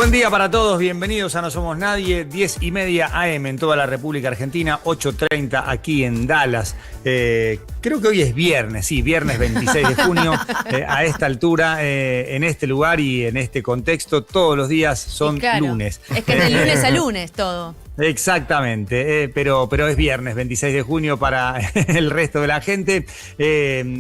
Buen día para todos, bienvenidos a No Somos Nadie, 10:30 AM en toda la República Argentina, 8:30 aquí en Dallas. Creo que hoy es viernes, sí, viernes 26 de junio, a esta altura, en este lugar y en este contexto, todos los días son lunes. Es que es de lunes a lunes todo. Exactamente, pero es viernes 26 de junio para el resto de la gente.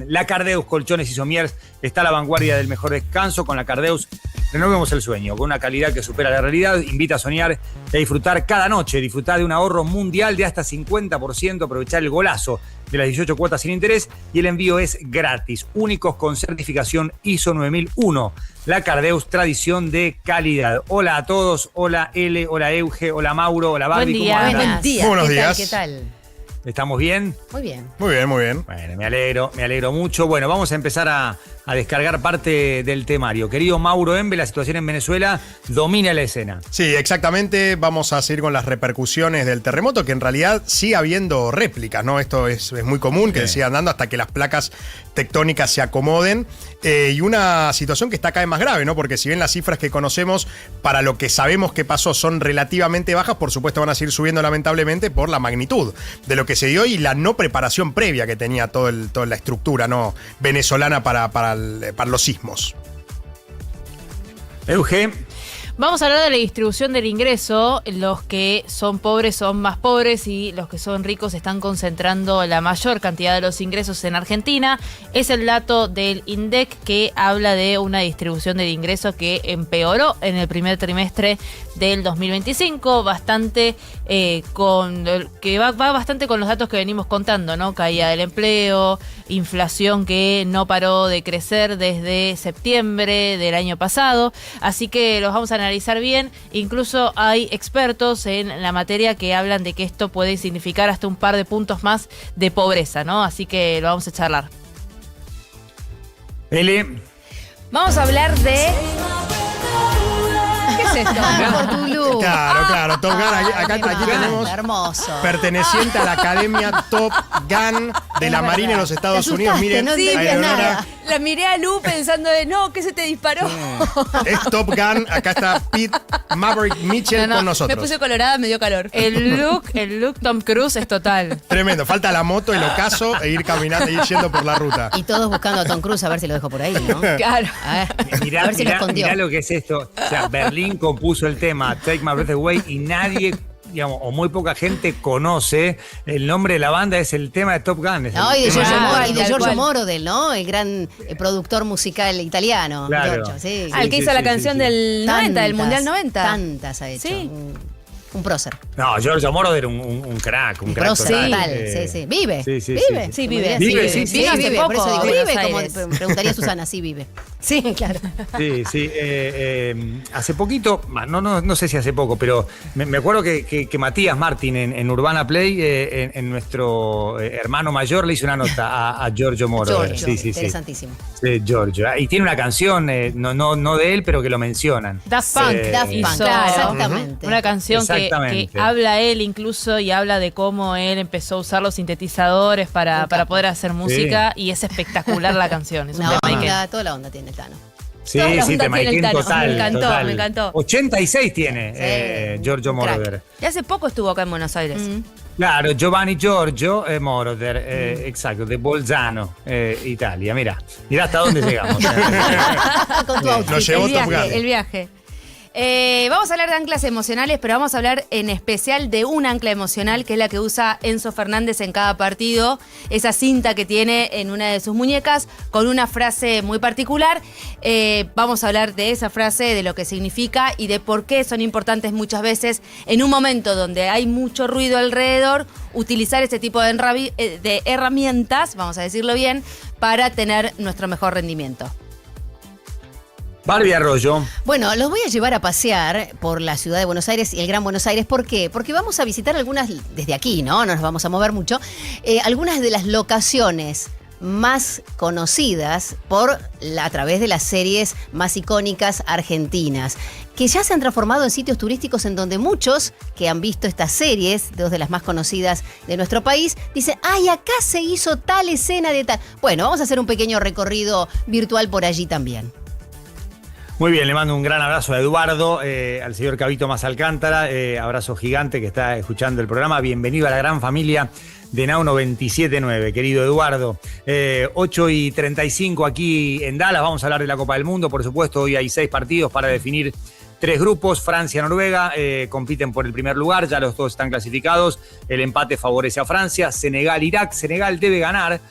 La Cardeus Colchones y Somiers está a la vanguardia del mejor descanso. Con la Cardeus renovemos el sueño, con una calidad que supera la realidad. Invita a soñar y a disfrutar cada noche, disfrutar de un ahorro mundial de hasta 50%, aprovechar el golazo de las 18 cuotas sin interés y el envío es gratis. Únicos con certificación ISO 9001. La Cardeus, tradición de calidad. Hola a todos, hola L, hola Euge, hola Mauro, hola Barbie. Buen día. ¿Cómo andan? Buen día. Buenos días. ¿Qué tal? ¿Estamos bien? Muy bien. Muy bien, muy bien. Bueno, me alegro mucho. Bueno, vamos a empezar a descargar parte del temario. Querido Mauro Embe, la situación en Venezuela domina la escena. Sí, exactamente. Vamos a seguir con las repercusiones del terremoto, que en realidad sigue habiendo réplicas, ¿no? Esto es muy común, que sigan dando hasta que las placas tectónicas se acomoden. Y una situación que está cada vez más grave, ¿no? Porque si bien las cifras que conocemos para lo que sabemos que pasó son relativamente bajas, por supuesto van a seguir subiendo lamentablemente por la magnitud de lo que se dio y la no preparación previa que tenía toda la estructura, ¿no?, venezolana para los sismos. Euge. Vamos a hablar de la distribución del ingreso. Los que son pobres son más pobres y los que son ricos están concentrando la mayor cantidad de los ingresos en Argentina. Es el dato del INDEC que habla de una distribución del ingreso que empeoró en el primer trimestre del 2025, bastante que va bastante con los datos que venimos contando, ¿no? Caída del empleo, inflación que no paró de crecer desde septiembre del año pasado. Así que los vamos a analizar bien. Incluso hay expertos en la materia que hablan de que esto puede significar hasta un par de puntos más de pobreza, ¿no? Así que lo vamos a charlar. L. Vamos a hablar de... ¿Qué es esto? Cthulhu. Claro, Top Gun. Aquí tenemos hermoso. perteneciente a la Academia Top Gun de la Marina de los Estados Unidos. Miren, no ahí entendía Leonora. nada. La miré a Lu pensando de, no, ¿qué se te disparó? Es Top Gun. Acá está Pete Maverick Mitchell con nosotros. Me puse colorada, me dio calor. El look Tom Cruise es total. Tremendo. Falta la moto, el ocaso e ir caminando, ir yendo por la ruta. Y todos buscando a Tom Cruise a ver si lo dejo por ahí, ¿no? Claro. A ver si lo escondió. Mirá lo que es esto. O sea, Berlín compuso el tema Take My Breath Away y nadie, digamos, o muy poca gente conoce el nombre de la banda, es el tema de Top Gun. No, y de Tal Giorgio cual. Moroder, ¿no? El gran productor musical italiano. Claro. Giorgio, sí. El que hizo la canción del 90, del Tantas, Mundial 90. Tantas ha hecho. Sí. Un prócer. No, Giorgio Moroder, un crack, un crack Prócer total. total. Sí. Vive. Sí, sí, Vive. Sí, Como vive. diría, Vive, sí, sí, vive. sí. Vive, Hace por eso poco, digo, Buenos vive, como Aires. preguntaría Susana, sí vive. Sí, claro. Sí. Hace poquito, no sé si hace poco, pero me acuerdo que Matías Martín en Urbana Play, en nuestro hermano mayor, le hizo una nota a Giorgio Moroder. Giorgio, Sí. interesantísimo. Sí, Giorgio. Y tiene una canción, no de él, pero que lo mencionan. Daft Punk Daft Punk, hizo exactamente. una canción que Exactamente. habla él incluso y habla de cómo él empezó a usar los sintetizadores para poder hacer música y es espectacular la canción. Es un Una tema onda, toda la onda tiene el Tano. Sí, Toda la sí, onda te tiene el Maiken Tano. total. Me encantó, total. me encantó. 86 tiene Sí, Giorgio un crack. Moroder. Y hace poco estuvo acá en Buenos Aires. Claro, Giovanni Giorgio Moroder, exacto, de Bolzano, Italia. Mirá hasta dónde llegamos. Con tu Nos outfit. llevó Top Gun. El viaje. Vamos a hablar de anclas emocionales, pero vamos a hablar en especial de un ancla emocional, que es la que usa Enzo Fernández en cada partido. Esa cinta que tiene en una de sus muñecas con una frase muy particular. Vamos a hablar de esa frase, de lo que significa y de por qué son importantes muchas veces en un momento donde hay mucho ruido alrededor, utilizar este tipo de herramientas, vamos a decirlo bien, para tener nuestro mejor rendimiento. Barbie Arroyo. Bueno, los voy a llevar a pasear por la ciudad de Buenos Aires y el Gran Buenos Aires. ¿Por qué? Porque vamos a visitar algunas, desde aquí, ¿no? No nos vamos a mover mucho, algunas de las locaciones más conocidas a través de las series más icónicas argentinas, que ya se han transformado en sitios turísticos en donde muchos que han visto estas series, dos de las más conocidas de nuestro país, dicen, ¡ay, acá se hizo tal escena de tal! Bueno, vamos a hacer un pequeño recorrido virtual por allí también. Muy bien, le mando un gran abrazo a Eduardo, al señor Cabito Más Alcántara, abrazo gigante que está escuchando el programa. Bienvenido a la gran familia de Now 97.9, querido Eduardo. 8:35 aquí en Dallas, vamos a hablar de la Copa del Mundo, por supuesto. Hoy hay 6 partidos para definir 3 grupos. Francia, Noruega compiten por el primer lugar, ya los dos están clasificados. El empate favorece a Francia. Senegal, Irak. Senegal debe ganar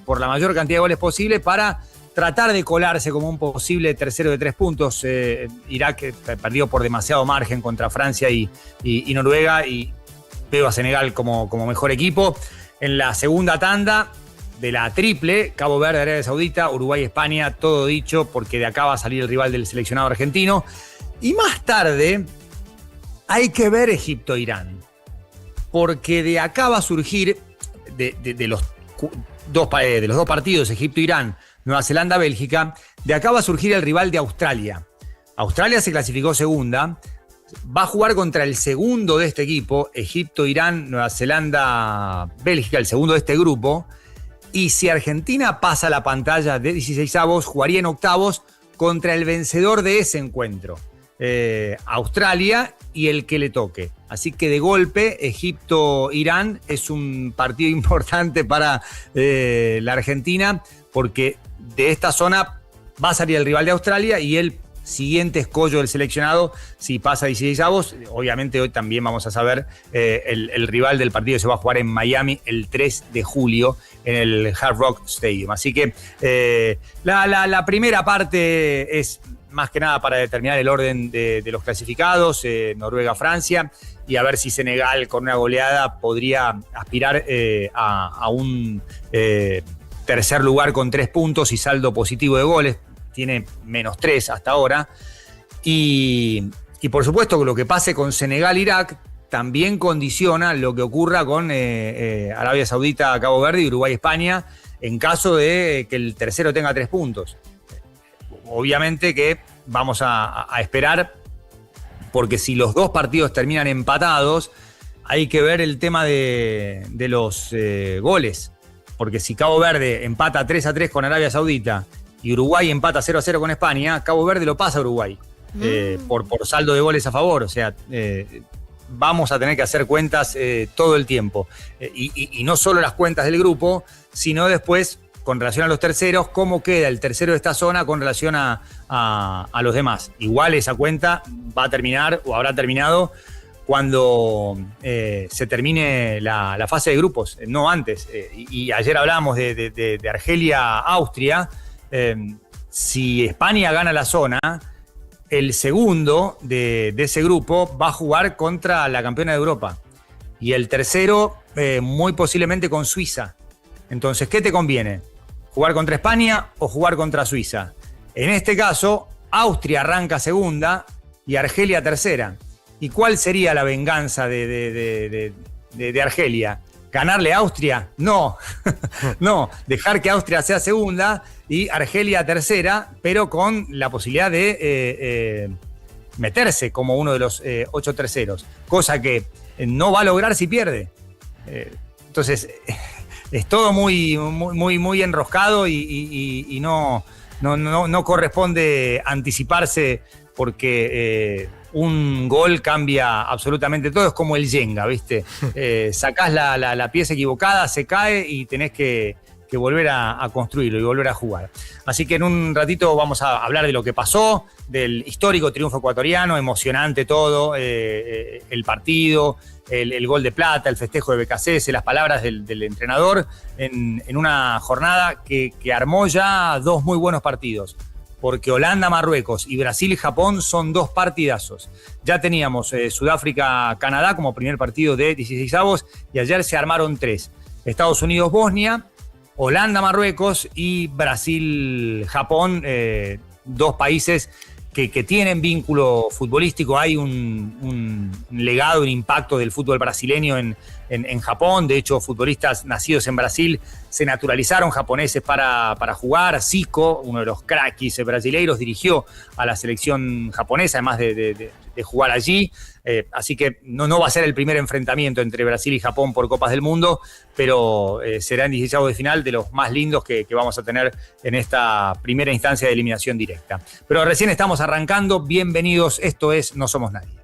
por la mayor cantidad de goles posible para tratar de colarse como un posible tercero de 3 puntos. Irak perdió por demasiado margen contra Francia y Noruega, y veo a Senegal como mejor equipo. En la segunda tanda de la triple, Cabo Verde, Arabia Saudita, Uruguay, España, todo dicho, porque de acá va a salir el rival del seleccionado argentino. Y más tarde hay que ver Egipto-Irán, porque de acá va a surgir, de los dos partidos, Egipto-Irán, Nueva Zelanda-Bélgica, de acá va a surgir el rival de Australia. Australia se clasificó segunda, va a jugar contra el segundo de este equipo, Egipto, Irán, Nueva Zelanda, Bélgica, el segundo de este grupo. Y si Argentina pasa la pantalla de 16avos, jugaría en octavos contra el vencedor de ese encuentro, Australia y el que le toque. Así que de golpe, Egipto-Irán es un partido importante para la Argentina, porque de esta zona va a salir el rival de Australia y el siguiente escollo del seleccionado si pasa a 16avos. Obviamente hoy también vamos a saber el rival del partido. Se va a jugar en Miami el 3 de julio en el Hard Rock Stadium. Así que la primera parte es más que nada para determinar el orden de los clasificados, Noruega-Francia, y a ver si Senegal con una goleada podría aspirar a un tercer lugar con 3 puntos y saldo positivo de goles. Tiene -3 hasta ahora. Y por supuesto que lo que pase con Senegal-Irak también condiciona lo que ocurra con Arabia Saudita, Cabo Verde y Uruguay-España en caso de que el tercero tenga 3 puntos. Obviamente que vamos a esperar, porque si los dos partidos terminan empatados, hay que ver el tema de los goles. Porque si Cabo Verde empata 3-3 con Arabia Saudita y Uruguay empata 0-0 con España, Cabo Verde lo pasa a Uruguay por saldo de goles a favor. O sea, vamos a tener que hacer cuentas todo el tiempo. Y no solo las cuentas del grupo, sino después, con relación a los terceros, cómo queda el tercero de esta zona con relación a los demás. Igual esa cuenta va a terminar o habrá terminado cuando se termine la fase de grupos, no antes. Y ayer hablábamos de Argelia-Austria. Si España gana la zona, el segundo de ese grupo va a jugar contra la campeona de Europa. Y el tercero, muy posiblemente con Suiza. Entonces, ¿qué te conviene? ¿Jugar contra España o jugar contra Suiza? En este caso, Austria arranca segunda y Argelia tercera. ¿Y cuál sería la venganza de Argelia? ¿Ganarle a Austria? No. No, dejar que Austria sea segunda y Argelia tercera, pero con la posibilidad de meterse como uno de los 8 terceros, cosa que no va a lograr si pierde. Entonces, es todo muy enroscado y no corresponde anticiparse, porque un gol cambia absolutamente todo. Es como el Jenga, ¿viste? Sacás la pieza equivocada, se cae y tenés que volver a construirlo y volver a jugar. Así que en un ratito vamos a hablar de lo que pasó, del histórico triunfo ecuatoriano, emocionante todo, el partido, el gol de plata, el festejo de BKC, las palabras del entrenador en una jornada que armó ya 2 muy buenos partidos. Porque Holanda-Marruecos y Brasil-Japón son 2 partidazos. Ya teníamos Sudáfrica-Canadá como primer partido de 16avos y ayer se armaron 3. Estados Unidos-Bosnia, Holanda-Marruecos y Brasil-Japón, 2 países que tienen vínculo futbolístico. Hay un legado, un impacto del fútbol brasileño en en Japón. De hecho, futbolistas nacidos en Brasil se naturalizaron japoneses para jugar. Zico, uno de los craquis brasileiros, dirigió a la selección japonesa, además de jugar allí. Así que no va a ser el primer enfrentamiento entre Brasil y Japón por Copas del Mundo, pero será en 16avos de final de los más lindos que vamos a tener en esta primera instancia de eliminación directa. Pero recién estamos arrancando. Bienvenidos, esto es No Somos Nadie.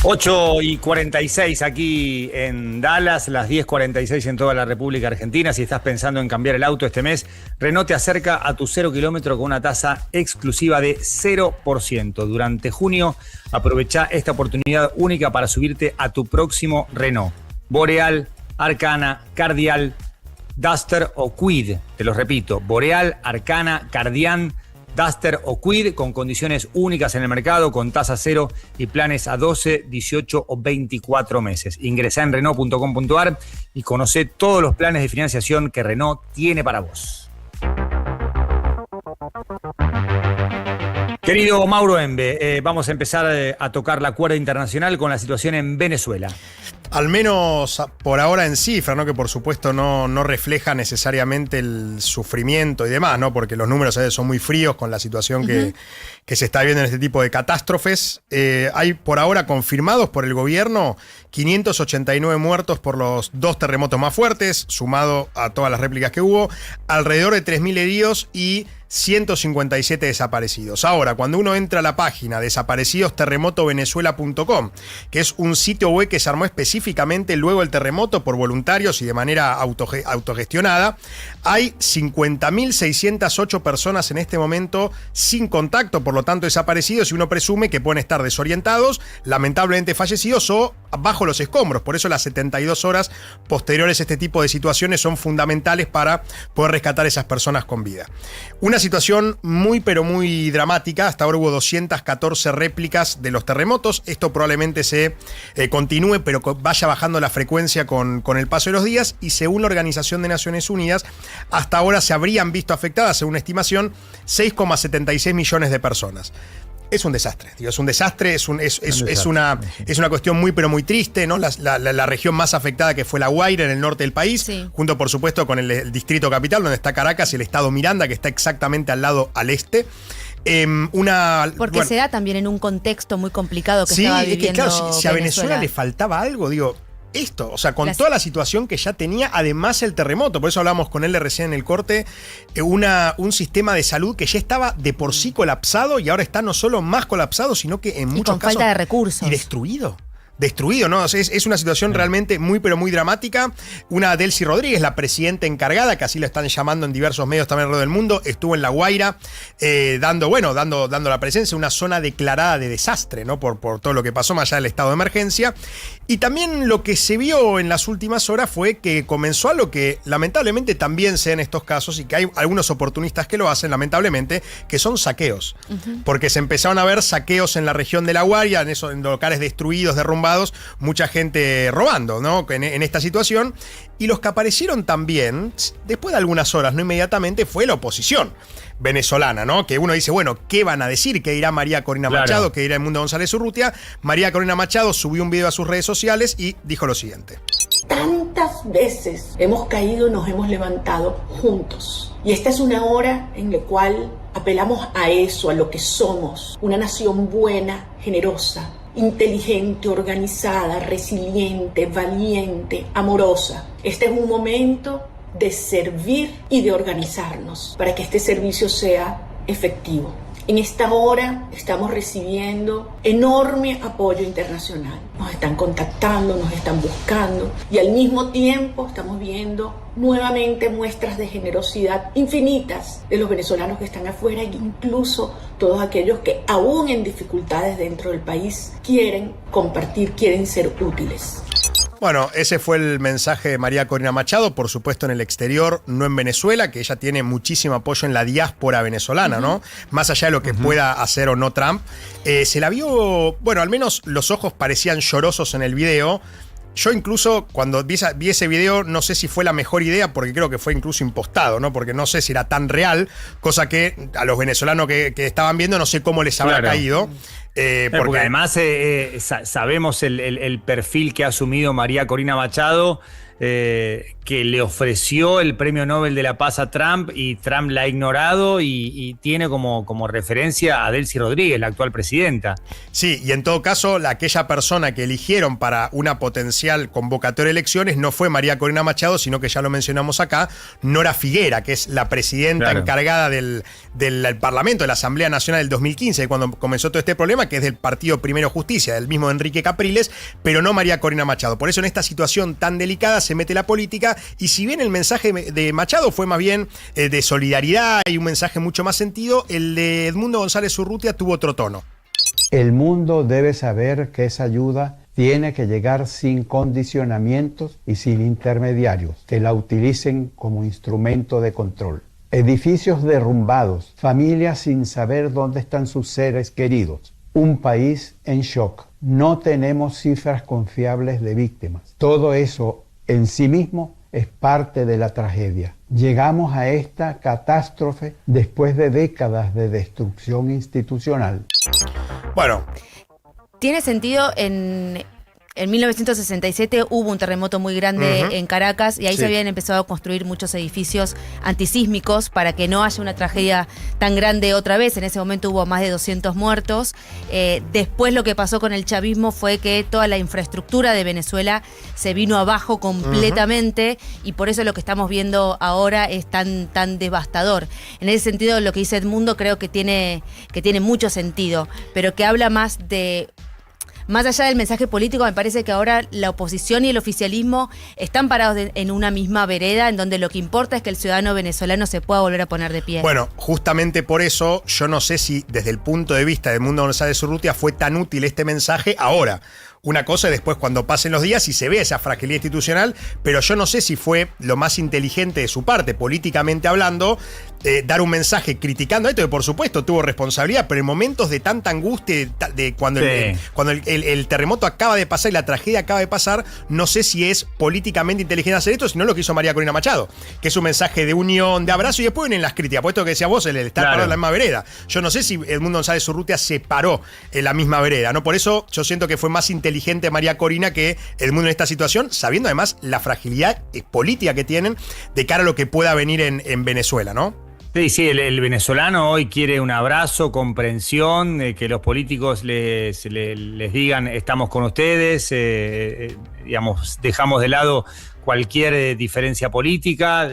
8:46 aquí en Dallas, las 10:46 en toda la República Argentina. Si estás pensando en cambiar el auto este mes, Renault te acerca a tu 0 kilómetro con una tasa exclusiva de 0%. Durante junio, aprovecha esta oportunidad única para subirte a tu próximo Renault. Boreal, Arcana, Cardial, Duster o Kwid. Te los repito, Boreal, Arcana, Cardian, Duster o Kwid, con condiciones únicas en el mercado, con tasa cero y planes a 12, 18 o 24 meses. Ingresá en Renault.com.ar y conoce todos los planes de financiación que Renault tiene para vos. Querido Mauro Embe, vamos a empezar a tocar la cuerda internacional con la situación en Venezuela. Al menos por ahora en cifra, ¿no? Que por supuesto no refleja necesariamente el sufrimiento y demás, ¿no? Porque los números a veces son muy fríos con la situación que se está viendo en este tipo de catástrofes. Hay por ahora confirmados por el gobierno 589 muertos por los 2 terremotos más fuertes, sumado a todas las réplicas que hubo, alrededor de 3.000 heridos y 157 desaparecidos. Ahora, cuando uno entra a la página desaparecidosterremotovenezuela.com, que es un sitio web que se armó específicamente luego del terremoto por voluntarios y de manera autogestionada, hay 50.608 personas en este momento sin contacto, por lo tanto desaparecidos, y uno presume que pueden estar desorientados, lamentablemente fallecidos o bajo los escombros. Por eso las 72 horas posteriores a este tipo de situaciones son fundamentales para poder rescatar a esas personas con vida. Una situación muy pero muy dramática. Hasta ahora hubo 214 réplicas de los terremotos. Esto probablemente se continúe, pero vaya bajando la frecuencia con el paso de los días, y según la Organización de Naciones Unidas, hasta ahora se habrían visto afectadas, según una estimación, 6,76 millones de personas. Es un desastre, digo, es un desastre, es una cuestión muy pero muy triste, ¿no? La región más afectada, que fue La Guaira, en el norte del país, sí, junto por supuesto con el distrito capital, donde está Caracas, y el estado Miranda, que está exactamente al lado al este. Porque se da también en un contexto muy complicado que estaba viviendo. Sí, es que claro, si a Venezuela le faltaba algo, digo, esto, o sea, con toda la situación que ya tenía, además el terremoto, por eso hablamos con él recién en el corte, un sistema de salud que ya estaba de por sí colapsado, y ahora está no solo más colapsado, sino que en muchos casos falta de recursos. Y destruido, ¿no? Es una situación realmente muy, pero muy dramática. Una Delcy Rodríguez, la presidenta encargada, que así lo están llamando en diversos medios también alrededor del mundo, estuvo en La Guaira dando la presencia, una zona declarada de desastre, ¿no? Por todo lo que pasó, más allá del estado de emergencia. Y también lo que se vio en las últimas horas fue que comenzó algo que lamentablemente también se da en estos casos, y que hay algunos oportunistas que lo hacen, lamentablemente, que son saqueos. Porque se empezaron a ver saqueos en la región de La Guaira, en locales destruidos, derrumbados, mucha gente robando, ¿no? En esta situación. Y los que aparecieron también, después de algunas horas, no inmediatamente, fue la oposición venezolana, ¿no? Que uno dice, bueno, ¿qué van a decir? ¿Qué dirá María Corina Machado? ¿Qué dirá Edmundo González Urrutia? María Corina Machado subió un video a sus redes sociales y dijo lo siguiente. Tantas veces hemos caído, nos hemos levantado juntos. Y esta es una hora en la cual apelamos a eso, a lo que somos. Una nación buena, generosa, inteligente, organizada, resiliente, valiente, amorosa. Este es un momento de servir y de organizarnos para que este servicio sea efectivo. En esta hora estamos recibiendo enorme apoyo internacional. Nos están contactando, nos están buscando, y al mismo tiempo estamos viendo nuevamente muestras de generosidad infinitas de los venezolanos que están afuera, e incluso todos aquellos que aún en dificultades dentro del país quieren compartir, quieren ser útiles. Bueno, ese fue el mensaje de María Corina Machado, por supuesto en el exterior, no en Venezuela, que ella tiene muchísimo apoyo en la diáspora venezolana, ¿no? Más allá de lo que pueda hacer o no Trump. Se la vio, bueno, al menos los ojos parecían llorosos en el video. Yo incluso cuando vi ese video, no sé si fue la mejor idea, porque creo que fue incluso impostado, ¿no? Porque no sé si era tan real, cosa que a los venezolanos que estaban viendo no sé cómo les habrá caído. Porque además sabemos el perfil que ha asumido María Corina Machado. que le ofreció el Premio Nobel de la Paz a Trump y Trump la ha ignorado y tiene como referencia a Delcy Rodríguez, la actual presidenta. Sí, y en todo caso, aquella persona que eligieron para una potencial convocatoria de elecciones no fue María Corina Machado, sino que ya lo mencionamos acá, Nora Figuera, que es la presidenta encargada del Parlamento, de la Asamblea Nacional del 2015, cuando comenzó todo este problema, que es del Partido Primero Justicia, del mismo Enrique Capriles, pero no María Corina Machado. Por eso en esta situación tan delicada se mete la política, y si bien el mensaje de Machado fue más bien de solidaridad y un mensaje mucho más sentido, el de Edmundo González Urrutia tuvo otro tono. El mundo debe saber que esa ayuda tiene que llegar sin condicionamientos y sin intermediarios que la utilicen como instrumento de control. Edificios derrumbados, familias sin saber dónde están sus seres queridos, un país en shock. No tenemos cifras confiables de víctimas. Todo eso en sí mismo es parte de la tragedia. Llegamos a esta catástrofe después de décadas de destrucción institucional. Bueno. Tiene sentido en 1967 hubo un terremoto muy grande en Caracas y ahí se habían empezado a construir muchos edificios antisísmicos para que no haya una tragedia tan grande otra vez. En ese momento hubo más de 200 muertos. Después lo que pasó con el chavismo fue que toda la infraestructura de Venezuela se vino abajo completamente y por eso lo que estamos viendo ahora es tan devastador. En ese sentido, lo que dice Edmundo creo que tiene mucho sentido, pero que habla más allá del mensaje político. Me parece que ahora la oposición y el oficialismo están parados en una misma vereda, en donde lo que importa es que el ciudadano venezolano se pueda volver a poner de pie. Bueno, justamente por eso yo no sé si desde el punto de vista de Edmundo González Urrutia fue tan útil este mensaje ahora. Una cosa es después cuando pasen los días y se ve esa fragilidad institucional, pero yo no sé si fue lo más inteligente de su parte, políticamente hablando, dar un mensaje criticando esto, que por supuesto tuvo responsabilidad, pero en momentos de tanta angustia, cuando el terremoto acaba de pasar y la tragedia acaba de pasar, no sé si es políticamente inteligente hacer esto, sino lo que hizo María Corina Machado, que es un mensaje de unión, de abrazo, y después vienen las críticas, por esto que decía vos, el estar parado en la misma vereda. Yo no sé si Edmundo González Urrutia se paró en la misma vereda, ¿no? Por eso yo siento que fue más inteligente María Corina que Edmundo en esta situación, sabiendo además la fragilidad política que tienen de cara a lo que pueda venir en Venezuela, ¿no? Sí, el venezolano hoy quiere un abrazo, comprensión, que los políticos les digan estamos con ustedes, digamos, dejamos de lado cualquier diferencia política.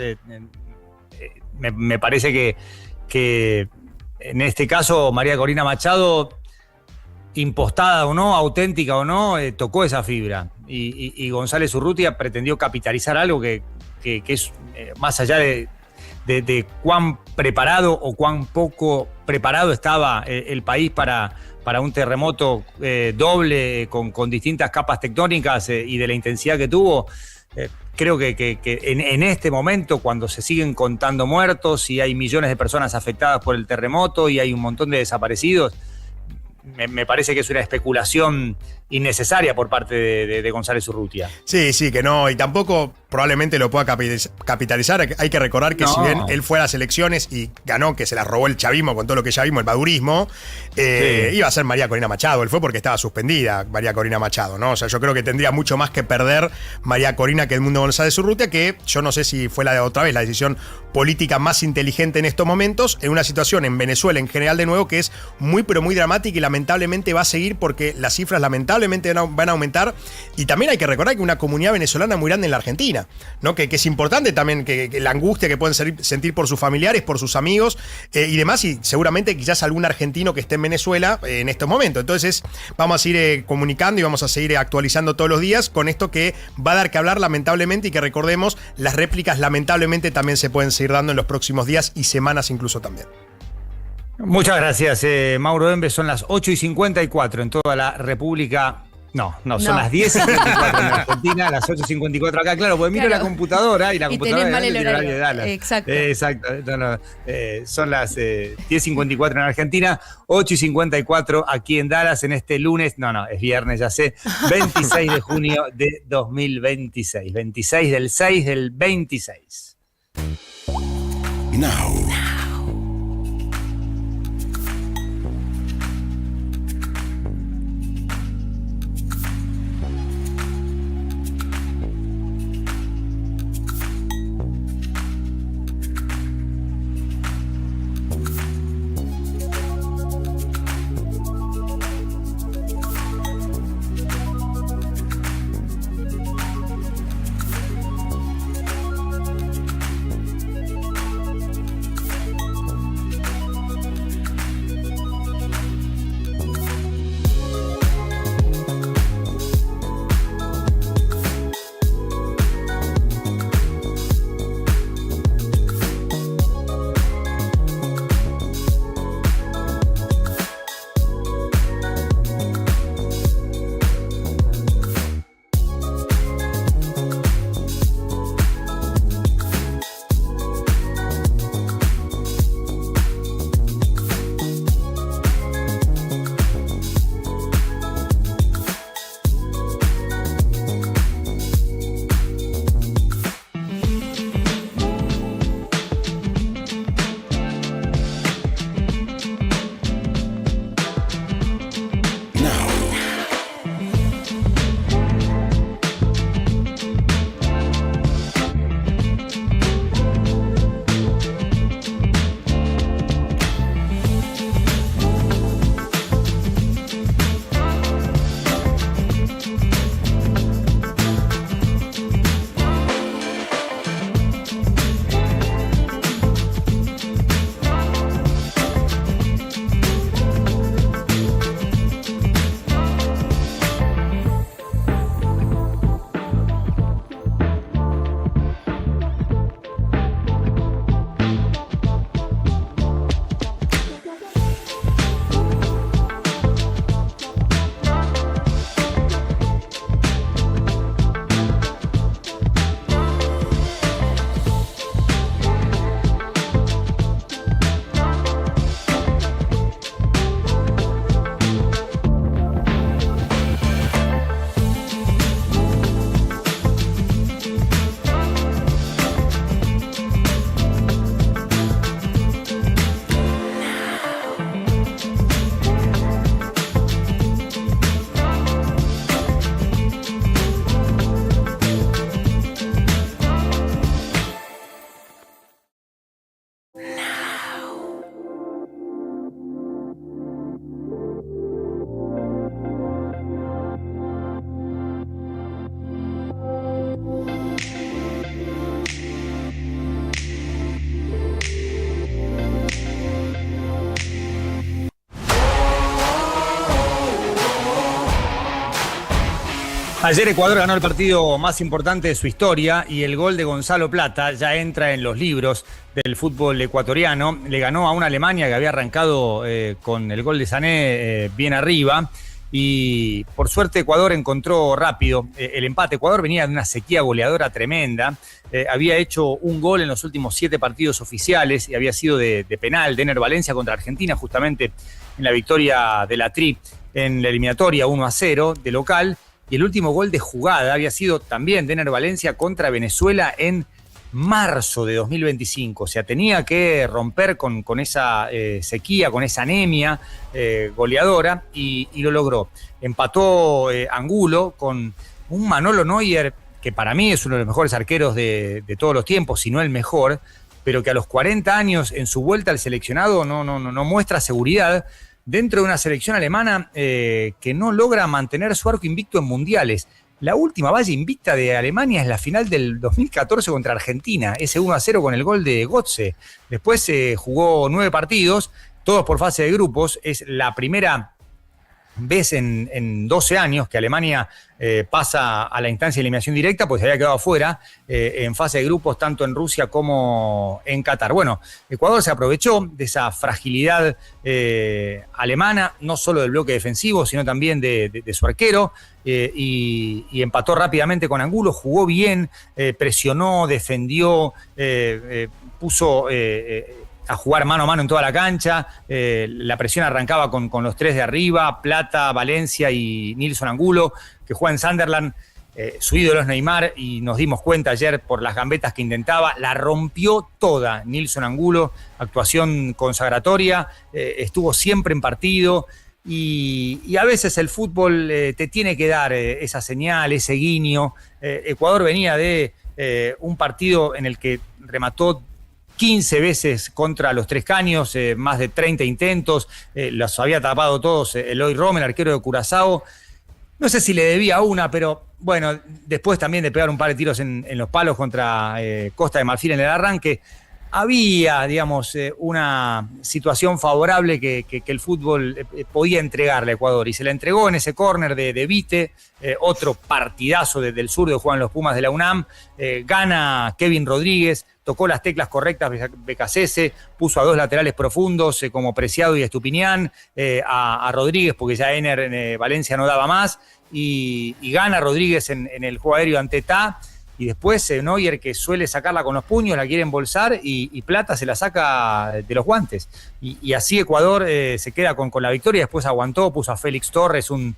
Me parece que en este caso María Corina Machado, impostada o no, auténtica o no, tocó esa fibra. Y González Urrutia pretendió capitalizar algo que es más allá de cuán preparado o cuán poco preparado estaba el país para un terremoto doble con distintas capas tectónicas y de la intensidad que tuvo. Creo que en este momento, cuando se siguen contando muertos y hay millones de personas afectadas por el terremoto y hay un montón de desaparecidos, me parece que es una especulación innecesaria por parte de González Urrutia. Sí, que no, y tampoco probablemente lo pueda capitalizar. Hay que recordar que si bien él fue a las elecciones y ganó, que se las robó el chavismo con todo lo que ya vimos, el madurismo, iba a ser María Corina Machado. Él fue porque estaba suspendida María Corina Machado, ¿no? O sea, yo creo que tendría mucho más que perder María Corina que Edmundo González Urrutia, que yo no sé si fue la decisión política más inteligente en estos momentos, en una situación en Venezuela en general de nuevo que es muy pero muy dramática y lamentablemente va a seguir porque las cifras lamentablemente van a aumentar. Y también hay que recordar que una comunidad venezolana muy grande en la Argentina, ¿no? Que es importante también que la angustia que pueden sentir por sus familiares, por sus amigos y demás, y seguramente quizás algún argentino que esté en Venezuela en estos momentos. Entonces vamos a seguir comunicando y vamos a seguir actualizando todos los días con esto que va a dar que hablar lamentablemente, y que recordemos, las réplicas lamentablemente también se pueden seguir dando en los próximos días y semanas incluso también. Muchas gracias, Mauro Dembe. Son las 8:54 en toda la República. No, son las 10:54 en Argentina, las 8:54 acá. Claro, porque miro la computadora y la computadora tenés mal el horario de Dallas. Exacto. Exacto. Son las 10:54 en Argentina, 8:54 aquí en Dallas en este lunes. Es viernes, ya sé. 26 de junio de 2026. 26 del 6 del 26. Now. Ayer Ecuador ganó el partido más importante de su historia y el gol de Gonzalo Plata ya entra en los libros del fútbol ecuatoriano. Le ganó a una Alemania que había arrancado con el gol de Sané bien arriba y por suerte Ecuador encontró rápido el empate. Ecuador venía de una sequía goleadora tremenda. Había hecho un gol en los últimos 7 partidos oficiales y había sido de penal de Ener Valencia contra Argentina, justamente en la victoria de la Tri en la eliminatoria 1-0 de local. Y el último gol de jugada había sido también de Ener Valencia contra Venezuela en marzo de 2025. O sea, tenía que romper con esa sequía, con esa anemia goleadora y lo logró. Empató Angulo con un Manolo Neuer, que para mí es uno de los mejores arqueros de todos los tiempos, si no el mejor, pero que a los 40 años en su vuelta al seleccionado no muestra seguridad dentro de una selección alemana que no logra mantener su arco invicto en mundiales. La última valla invicta de Alemania es la final del 2014 contra Argentina, ese 1-0 con el gol de Götze. Después jugó 9 partidos, todos por fase de grupos. Es la primera vez en 12 años que Alemania pasa a la instancia de eliminación directa, pues se había quedado afuera en fase de grupos tanto en Rusia como en Qatar. Bueno, Ecuador se aprovechó de esa fragilidad alemana, no solo del bloque defensivo, sino también de su arquero, y empató rápidamente con Angulo, jugó bien, presionó, defendió, puso a jugar mano a mano en toda la cancha. La presión arrancaba con los 3 de arriba, Plata, Valencia y Nilson Angulo, que juega en Sunderland. Su ídolo es Neymar y nos dimos cuenta ayer por las gambetas que intentaba. La rompió toda Nilson Angulo, actuación consagratoria, estuvo siempre en partido. Y a veces el fútbol te tiene que dar esa señal, ese guiño. Ecuador venía de un partido en el que remató 15 veces contra los Tres Caños, más de 30 intentos, los había tapado todos Eloy Rommel, arquero de Curazao. No sé si le debía una, pero bueno, después también de pegar un par de tiros en los palos contra Costa de Marfil en el arranque, había, digamos, una situación favorable que el fútbol podía entregarle a Ecuador, y se la entregó en ese córner de Vite, otro partidazo del sur de juegan los Pumas de la UNAM. Gana Kevin Rodríguez, tocó las teclas correctas Becasese, puso a 2 laterales profundos como Preciado y Estupiñán, a Rodríguez porque ya Ener Valencia no daba más, y gana Rodríguez en el juego aéreo ante Ta. Y después Neuer, que suele sacarla con los puños, la quiere embolsar y Plata se la saca de los guantes. Y así Ecuador se queda con la victoria. Después aguantó, puso a Félix Torres, un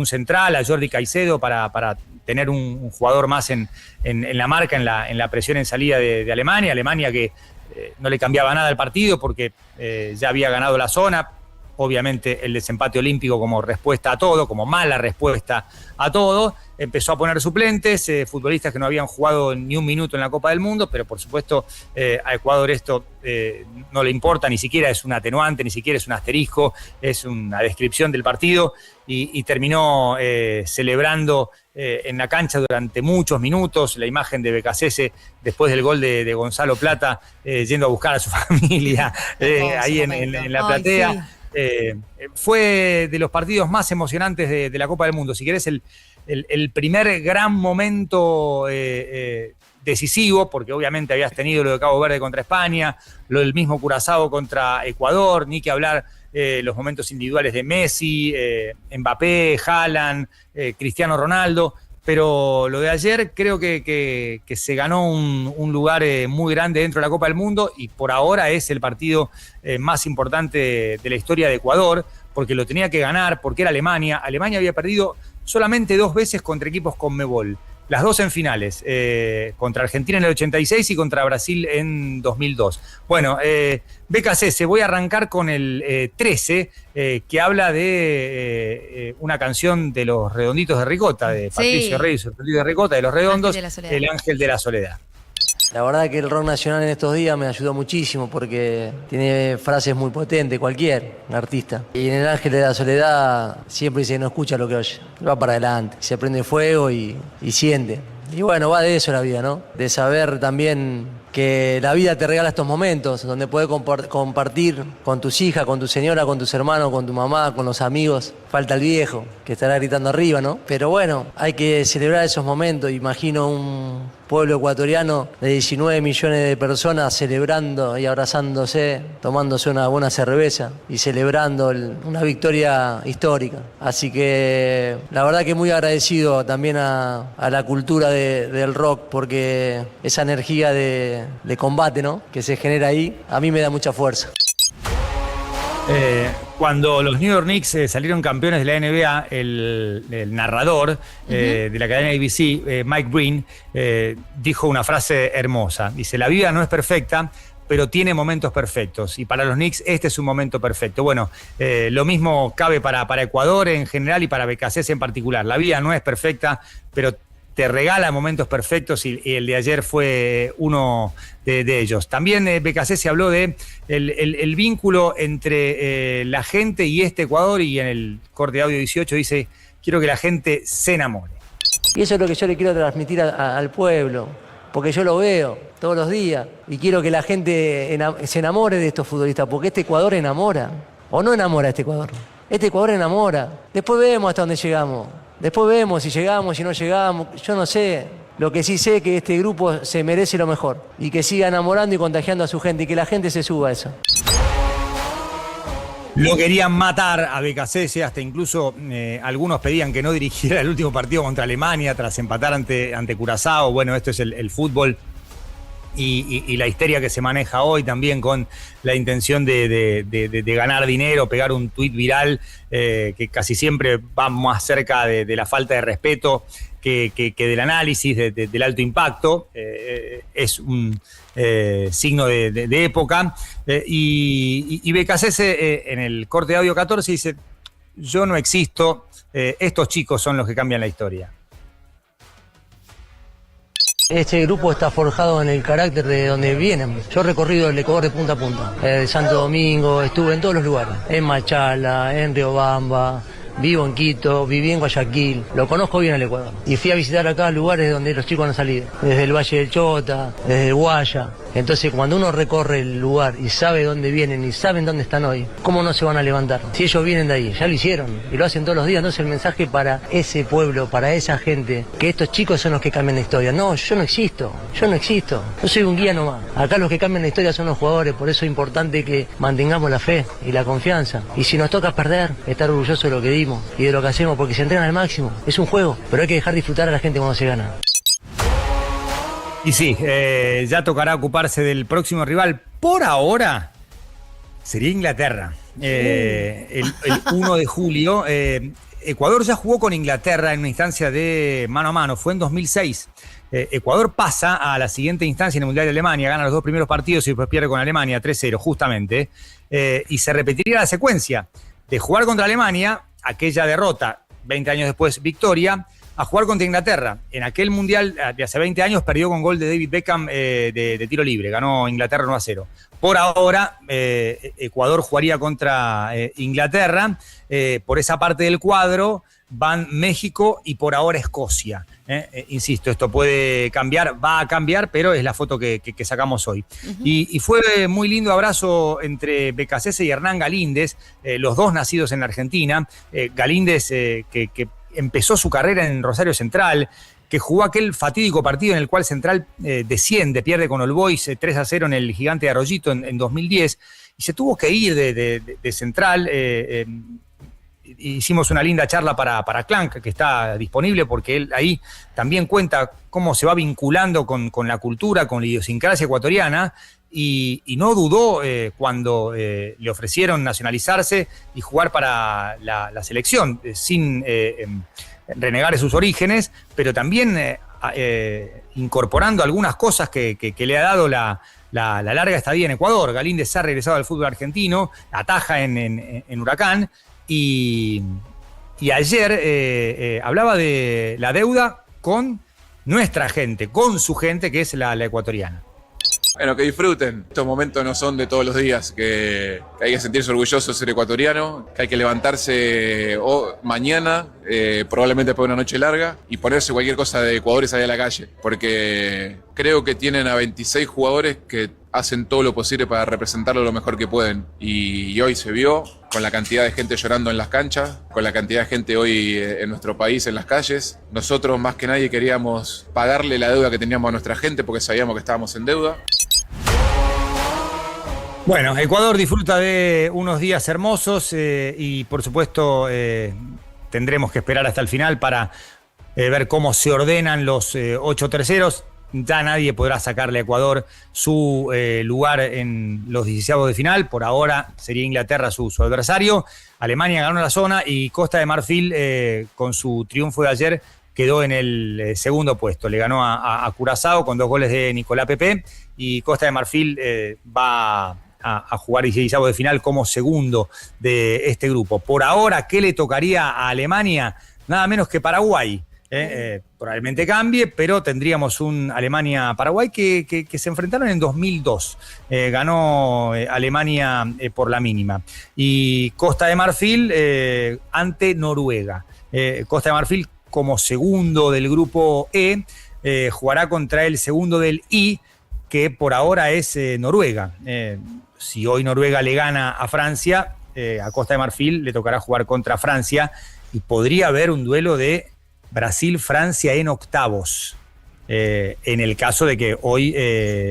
central, a Jordi Caicedo para tener un jugador más en la marca, en la presión en salida de Alemania. Alemania que no le cambiaba nada al partido porque ya había ganado la zona. Obviamente el desempate olímpico como respuesta a todo, como mala respuesta a todo. Empezó a poner suplentes, futbolistas que no habían jugado ni un minuto en la Copa del Mundo, pero por supuesto a Ecuador esto no le importa, ni siquiera es un atenuante, ni siquiera es un asterisco, es una descripción del partido, y terminó celebrando en la cancha durante muchos minutos. La imagen de Becasese después del gol de Gonzalo Plata, yendo a buscar a su familia ahí en la platea. Sí. Fue de los partidos más emocionantes de la Copa del Mundo. Si querés, el primer gran momento decisivo, porque obviamente habías tenido lo de Cabo Verde contra España, lo del mismo Curazao contra Ecuador, ni que hablar los momentos individuales de Messi, Mbappé, Haaland, Cristiano Ronaldo. Pero lo de ayer creo que se ganó un lugar muy grande dentro de la Copa del Mundo, y por ahora es el partido más importante de la historia de Ecuador, porque lo tenía que ganar, porque era Alemania. Alemania había perdido solamente 2 veces contra equipos Conmebol, las 2 en finales, contra Argentina en el 86 y contra Brasil en 2002. Bueno, Becasese, voy a arrancar con el 13, que habla de una canción de los Redonditos de Ricota, de Patricio Reyes, Los Redonditos de Ricota, de Los Redondos, El Ángel de la Soledad. La verdad que el rock nacional en estos días me ayudó muchísimo porque tiene frases muy potentes, cualquier artista. Y en El Ángel de la Soledad siempre dice que no escucha lo que oye, va para adelante, se prende fuego y siente. Y bueno, va de eso la vida, ¿no? De saber también que la vida te regala estos momentos donde puedes compartir con tus hijas, con tu señora, con tus hermanos, con tu mamá, con los amigos. Falta el viejo que estará gritando arriba, ¿no? Pero bueno, hay que celebrar esos momentos. Imagino un pueblo ecuatoriano de 19 millones de personas celebrando y abrazándose, tomándose una buena cerveza y celebrando una victoria histórica. Así que la verdad que muy agradecido también a la cultura del rock, porque esa energía de combate, ¿no?, que se genera ahí, a mí me da mucha fuerza. Cuando los New York Knicks salieron campeones de la NBA, el narrador de la cadena ABC, Mike Breen, dijo una frase hermosa. Dice, la vida no es perfecta, pero tiene momentos perfectos. Y para los Knicks este es un momento perfecto. Bueno, lo mismo cabe para Ecuador en general y para BKCS en particular. La vida no es perfecta, pero te regala momentos perfectos y el de ayer fue uno de ellos. También BKCS habló de el vínculo entre la gente y este Ecuador, y en el corte de audio 18 dice, quiero que la gente se enamore. Y eso es lo que yo le quiero transmitir al pueblo, porque yo lo veo todos los días y quiero que la gente se enamore de estos futbolistas, porque este Ecuador enamora, o no enamora a este Ecuador. Este Ecuador enamora. Después vemos hasta dónde llegamos. Después vemos si llegamos, si no llegamos, yo no sé. Lo que sí sé es que este grupo se merece lo mejor y que siga enamorando y contagiando a su gente y que la gente se suba a eso. Lo querían matar a BKCS, hasta incluso algunos pedían que no dirigiera el último partido contra Alemania tras empatar ante Curazao. Bueno, esto es el fútbol y la histeria que se maneja hoy también con la intención de ganar dinero, pegar un tuit viral que casi siempre va más cerca de la falta de respeto que del análisis, del alto impacto. Es un signo de época. Y BKCS en el corte de audio 14 dice, yo no existo, estos chicos son los que cambian la historia. Este grupo está forjado en el carácter de donde vienen. Yo he recorrido el Ecuador de punta a punta. De Santo Domingo, estuve en todos los lugares. En Machala, en Riobamba, vivo en Quito, viví en Guayaquil. Lo conozco bien el Ecuador. Y fui a visitar acá lugares donde los chicos han salido. Desde el Valle del Chota, desde el Guaya. Entonces cuando uno recorre el lugar y sabe dónde vienen y saben dónde están hoy, ¿cómo no se van a levantar? Si ellos vienen de ahí, ya lo hicieron y lo hacen todos los días. Entonces el mensaje para ese pueblo, para esa gente, que estos chicos son los que cambian la historia. No, yo no existo. Yo soy un guía nomás. Acá los que cambian la historia son los jugadores, por eso es importante que mantengamos la fe y la confianza. Y si nos toca perder, estar orgullosos de lo que dimos y de lo que hacemos, porque se entrenan al máximo. Es un juego, pero hay que dejar disfrutar a la gente cuando se gana. Y sí, ya tocará ocuparse del próximo rival. Por ahora sería Inglaterra. El 1 de julio. Ecuador ya jugó con Inglaterra en una instancia de mano a mano. Fue en 2006. Ecuador pasa a la siguiente instancia en el Mundial de Alemania, gana los dos primeros partidos y después pierde con Alemania 3-0, justamente. Y se repetiría la secuencia de jugar contra Alemania, aquella derrota, 20 años después victoria, a jugar contra Inglaterra. En aquel Mundial de hace 20 años perdió con gol de David Beckham de tiro libre, ganó Inglaterra 1-0. Por ahora, Ecuador jugaría contra Inglaterra. Por esa parte del cuadro van México y por ahora Escocia. Insisto, esto puede cambiar, va a cambiar, pero es la foto que sacamos hoy. Uh-huh. Y fue muy lindo abrazo entre BKCS y Hernán Galíndez, los dos nacidos en la Argentina. Galíndez, que empezó su carrera en Rosario Central, que jugó aquel fatídico partido en el cual Central desciende, pierde con All Boys 3-0 en el Gigante de Arroyito en 2010, y se tuvo que ir de Central. Hicimos una linda charla para Clank, que está disponible, porque él ahí también cuenta cómo se va vinculando con la cultura, con la idiosincrasia ecuatoriana, y no dudó cuando le ofrecieron nacionalizarse y jugar para la selección, sin renegar sus orígenes, pero también incorporando algunas cosas que le ha dado la larga estadía en Ecuador. Galíndez ha regresado al fútbol argentino, ataja en Huracán, y ayer hablaba de la deuda con nuestra gente, con su gente, que es la ecuatoriana. Bueno, que disfruten. Estos momentos no son de todos los días, que hay que sentirse orgulloso de ser ecuatoriano, que hay que levantarse mañana, probablemente después de una noche larga, y ponerse cualquier cosa de Ecuador y salir a la calle. Porque creo que tienen a 26 jugadores que hacen todo lo posible para representarlo lo mejor que pueden. Y hoy se vio con la cantidad de gente llorando en las canchas, con la cantidad de gente hoy en nuestro país en las calles. Nosotros más que nadie queríamos pagarle la deuda que teníamos a nuestra gente porque sabíamos que estábamos en deuda. Bueno, Ecuador disfruta de unos días hermosos y por supuesto tendremos que esperar hasta el final para ver cómo se ordenan los 8 terceros. Ya nadie podrá sacarle a Ecuador su lugar en los 16avos de final. Por ahora sería Inglaterra su adversario. Alemania ganó la zona y Costa de Marfil, con su triunfo de ayer, quedó en el segundo puesto. Le ganó a Curazao con 2 goles de Nicolás Pepe y Costa de Marfil va a jugar 16avos de final como segundo de este grupo. Por ahora, ¿qué le tocaría a Alemania? Nada menos que Paraguay. Probablemente cambie, pero tendríamos un Alemania-Paraguay que se enfrentaron en 2002. Ganó Alemania por la mínima. Y Costa de Marfil ante Noruega. Costa de Marfil como segundo del grupo E jugará contra el segundo del I, que por ahora es Noruega. Si hoy Noruega le gana a Francia, a Costa de Marfil le tocará jugar contra Francia y podría haber un duelo de Brasil-Francia en octavos, en el caso de que hoy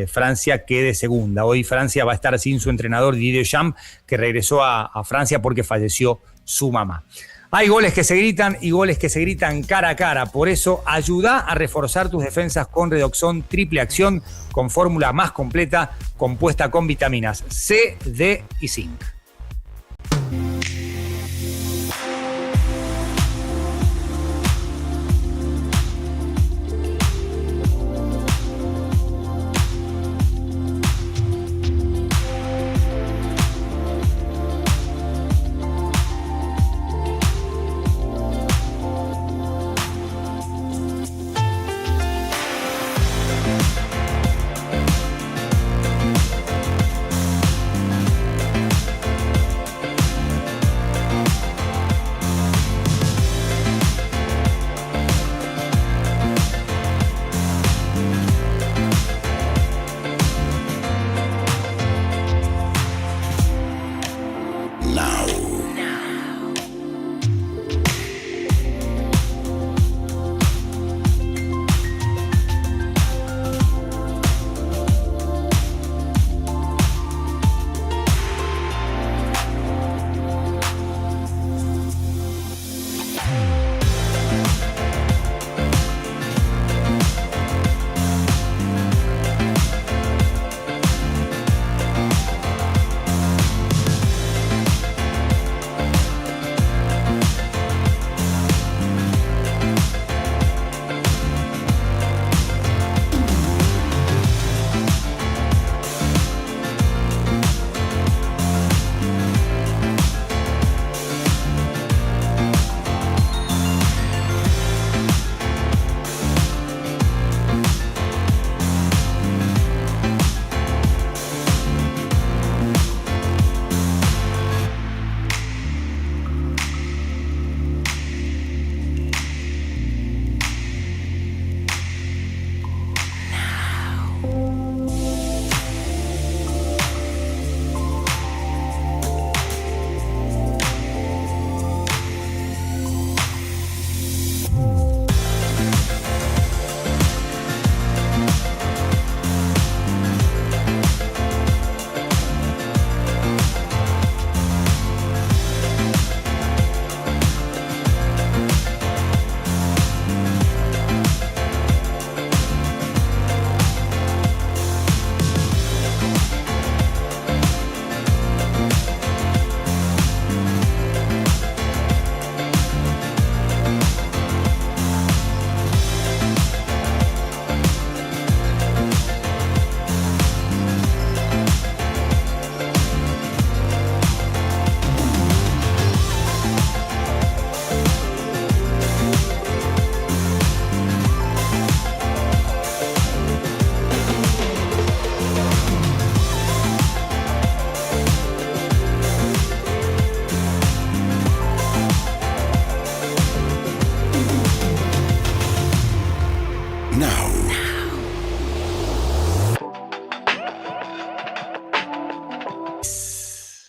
Francia quede segunda. Hoy Francia va a estar sin su entrenador Didier Deschamps, que regresó a Francia porque falleció su mamá. Hay goles que se gritan y goles que se gritan cara a cara. Por eso, ayuda a reforzar tus defensas con Redoxon Triple Acción, con fórmula más completa, compuesta con vitaminas C, D y zinc.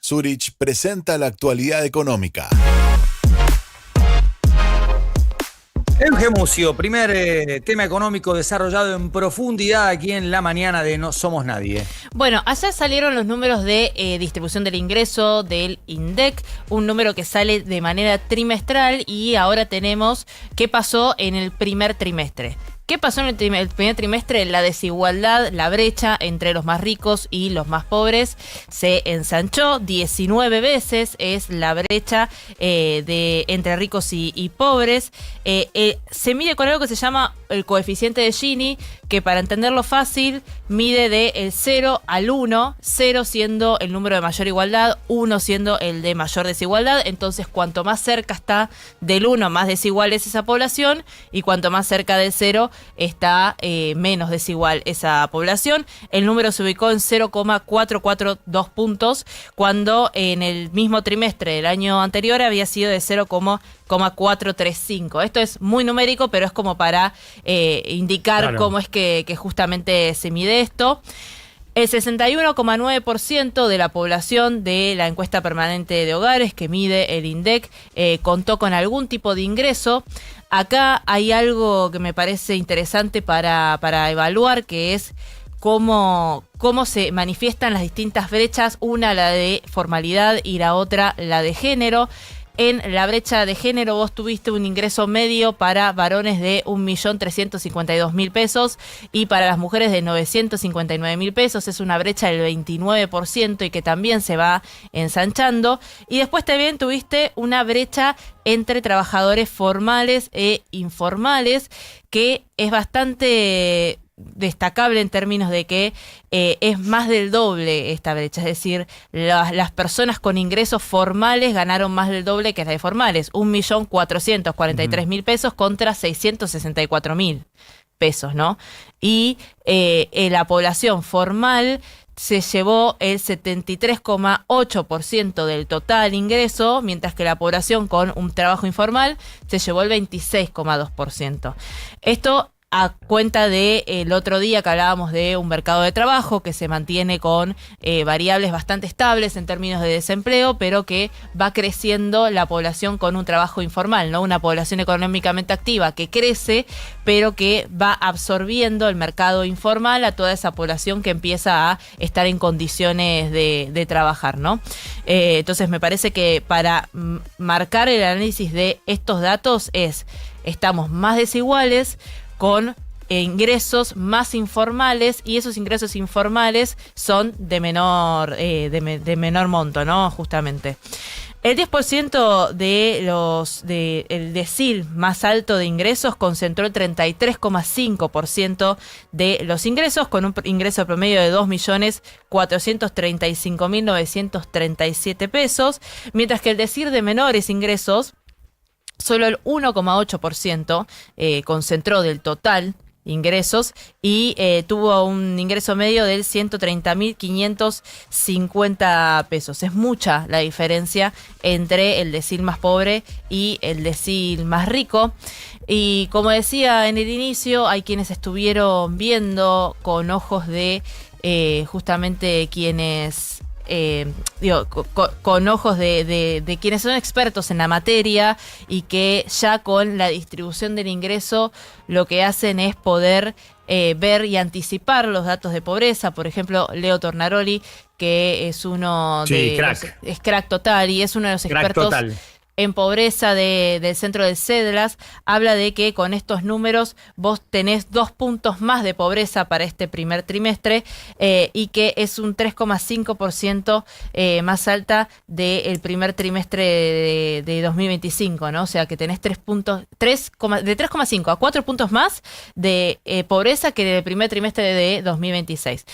Zurich presenta la actualidad económica. Euge Mucio, primer tema económico desarrollado en profundidad aquí en la mañana de No Somos Nadie. Bueno, ayer salieron los números de distribución del ingreso del INDEC, un número que sale de manera trimestral, y ahora tenemos qué pasó en el primer trimestre. ¿Qué pasó en el primer trimestre? La desigualdad, la brecha entre los más ricos y los más pobres se ensanchó 19 veces, es la brecha entre ricos y pobres. Se mide con algo que se llama el coeficiente de Gini, que para entenderlo fácil mide del 0 al 1, 0 siendo el número de mayor igualdad, 1 siendo el de mayor desigualdad. Entonces, cuanto más cerca está del 1, más desigual es esa población, y cuanto más cerca del 0 está menos desigual esa población. El número se ubicó en 0,442 puntos, cuando en el mismo trimestre del año anterior había sido de 0,435. Esto es muy numérico, pero es como para indicar cómo es que justamente se mide esto. El 61,9% de la población de la encuesta permanente de hogares que mide el INDEC contó con algún tipo de ingreso. Acá hay algo que me parece interesante para evaluar, que es cómo se manifiestan las distintas brechas, una la de formalidad y la otra la de género. En la brecha de género vos tuviste un ingreso medio para varones de 1.352.000 pesos y para las mujeres de 959.000 pesos. Es una brecha del 29% y que también se va ensanchando. Y después también tuviste una brecha entre trabajadores formales e informales, que es bastante destacable en términos de que es más del doble esta brecha, es decir, las personas con ingresos formales ganaron más del doble que las de formales, 1.443.000 pesos contra 664.000 pesos, ¿no? Y la población formal se llevó el 73,8% del total ingreso, mientras que la población con un trabajo informal se llevó el 26,2%. Esto a cuenta de el otro día que hablábamos de un mercado de trabajo que se mantiene con variables bastante estables en términos de desempleo, pero que va creciendo la población con un trabajo informal, ¿no? Una población económicamente activa que crece, pero que va absorbiendo el mercado informal a toda esa población que empieza a estar en condiciones de trabajar, ¿no? Entonces me parece que para marcar el análisis de estos datos estamos más desiguales, con ingresos más informales, y esos ingresos informales son de menor monto, ¿no? Justamente. El 10% del decil más alto de ingresos concentró el 33,5% de los ingresos, con un ingreso promedio de 2.435.937 pesos, mientras que el decil de menores ingresos, solo el 1,8% concentró del total ingresos y tuvo un ingreso medio del 130.550 pesos. Es mucha la diferencia entre el decil más pobre y el decil más rico. Y como decía en el inicio, hay quienes estuvieron viendo con ojos de justamente quienes... con ojos de quienes son expertos en la materia y que ya con la distribución del ingreso lo que hacen es poder ver y anticipar los datos de pobreza. Por ejemplo, Leo Tornaroli, que es uno es crack total y es uno de los expertos en pobreza del centro del CEDLAS, habla de que con estos números vos tenés 2 puntos más de pobreza para este primer trimestre y que es un 3,5% más alta del primer trimestre de 2025, ¿no? O sea que tenés 3 puntos, de 3,5 a 4 puntos más de pobreza que del primer trimestre de 2026.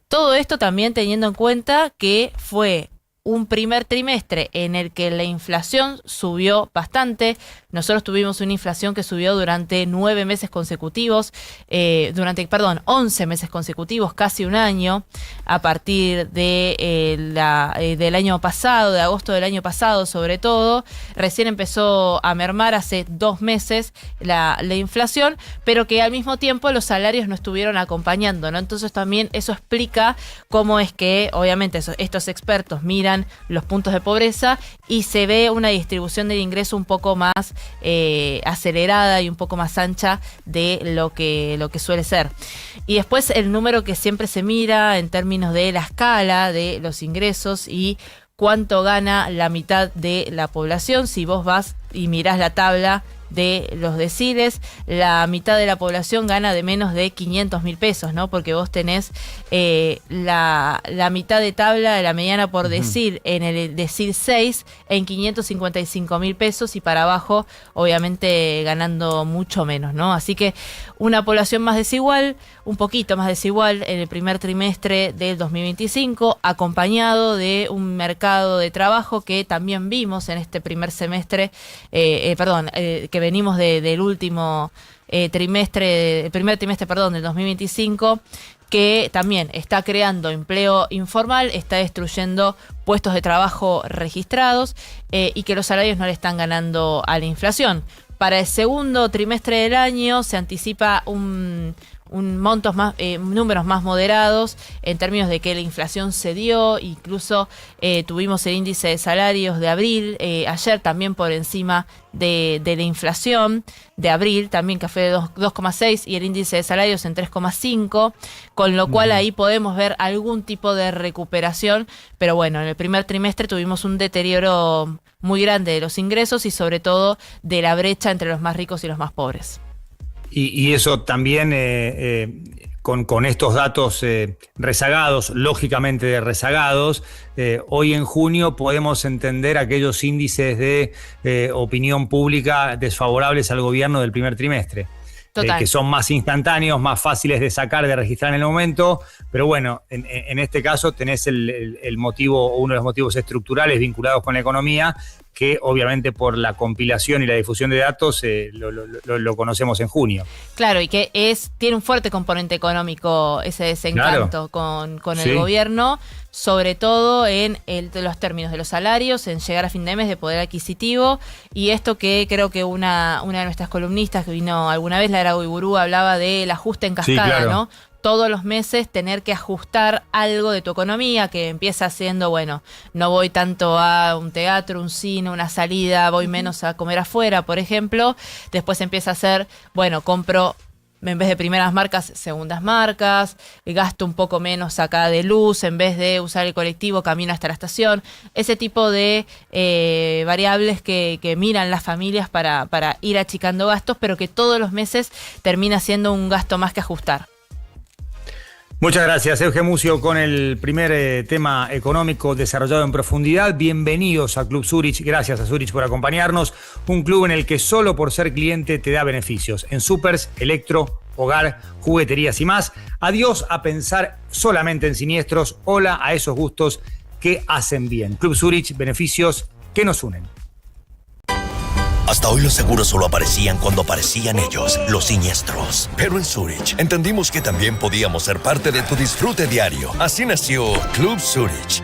Todo esto también teniendo en cuenta que fue un primer trimestre en el que la inflación subió bastante. Nosotros tuvimos una inflación que subió durante 11 meses consecutivos, casi un año, a partir del año pasado, de agosto del año pasado sobre todo. Recién empezó a mermar hace 2 meses la inflación, pero que al mismo tiempo los salarios no estuvieron acompañando, ¿no? Entonces también eso explica cómo es que, obviamente, estos expertos miran miran los puntos de pobreza y se ve una distribución del ingreso un poco más acelerada y un poco más ancha de lo que suele ser. Y después el número que siempre se mira en términos de la escala de los ingresos y cuánto gana la mitad de la población. Si vos vas y mirás la tabla de los deciles, la mitad de la población gana de menos de 500.000 pesos, ¿no? Porque vos tenés la mitad de tabla de la mediana por decil en el decil 6 en 555.000 pesos y para abajo, obviamente, ganando mucho menos, ¿no? Así que una población más desigual, un poquito más desigual en el primer trimestre del 2025, acompañado de un mercado de trabajo que también vimos en este primer semestre, que venimos del último primer trimestre, del 2025, que también está creando empleo informal, está destruyendo puestos de trabajo registrados y que los salarios no le están ganando a la inflación. Para el segundo trimestre del año se anticipa números más moderados en términos de que la inflación cedió, incluso tuvimos el índice de salarios de abril, ayer también por encima de la inflación de abril, también que fue de 2,6 y el índice de salarios en 3,5, con lo cual ahí podemos ver algún tipo de recuperación, pero bueno, en el primer trimestre tuvimos un deterioro muy grande de los ingresos y sobre todo de la brecha entre los más ricos y los más pobres. Y eso también con estos datos rezagados, lógicamente rezagados, hoy en junio podemos entender aquellos índices de opinión pública desfavorables al gobierno del primer trimestre. Que son más instantáneos, más fáciles de sacar, de registrar en el momento, pero bueno, en este caso tenés el motivo, uno de los motivos estructurales vinculados con la economía, que obviamente por la compilación y la difusión de datos lo conocemos en junio. Claro, y que tiene un fuerte componente económico ese desencanto con el gobierno, sobre todo en los términos de los salarios, en llegar a fin de mes, de poder adquisitivo, y esto que creo que una de nuestras columnistas que vino alguna vez, Lara Uiburu, hablaba del ajuste en cascada, ¿no? Todos los meses tener que ajustar algo de tu economía que empieza siendo, bueno, no voy tanto a un teatro, un cine, una salida, voy menos a comer afuera, por ejemplo. Después empieza a ser, bueno, compro en vez de primeras marcas, segundas marcas, gasto un poco menos acá de luz, en vez de usar el colectivo, camino hasta la estación. Ese tipo de variables que miran las familias para ir achicando gastos, pero que todos los meses termina siendo un gasto más que ajustar. Muchas gracias, Euge Mucio, con el primer tema económico desarrollado en profundidad. Bienvenidos a Club Zurich. Gracias a Zurich por acompañarnos. Un club en el que solo por ser cliente te da beneficios. En supers, electro, hogar, jugueterías y más. Adiós a pensar solamente en siniestros. Hola a esos gustos que hacen bien. Club Zurich, beneficios que nos unen. Hasta hoy los seguros solo aparecían cuando aparecían ellos, los siniestros. Pero en Zurich entendimos que también podíamos ser parte de tu disfrute diario. Así nació Club Zurich,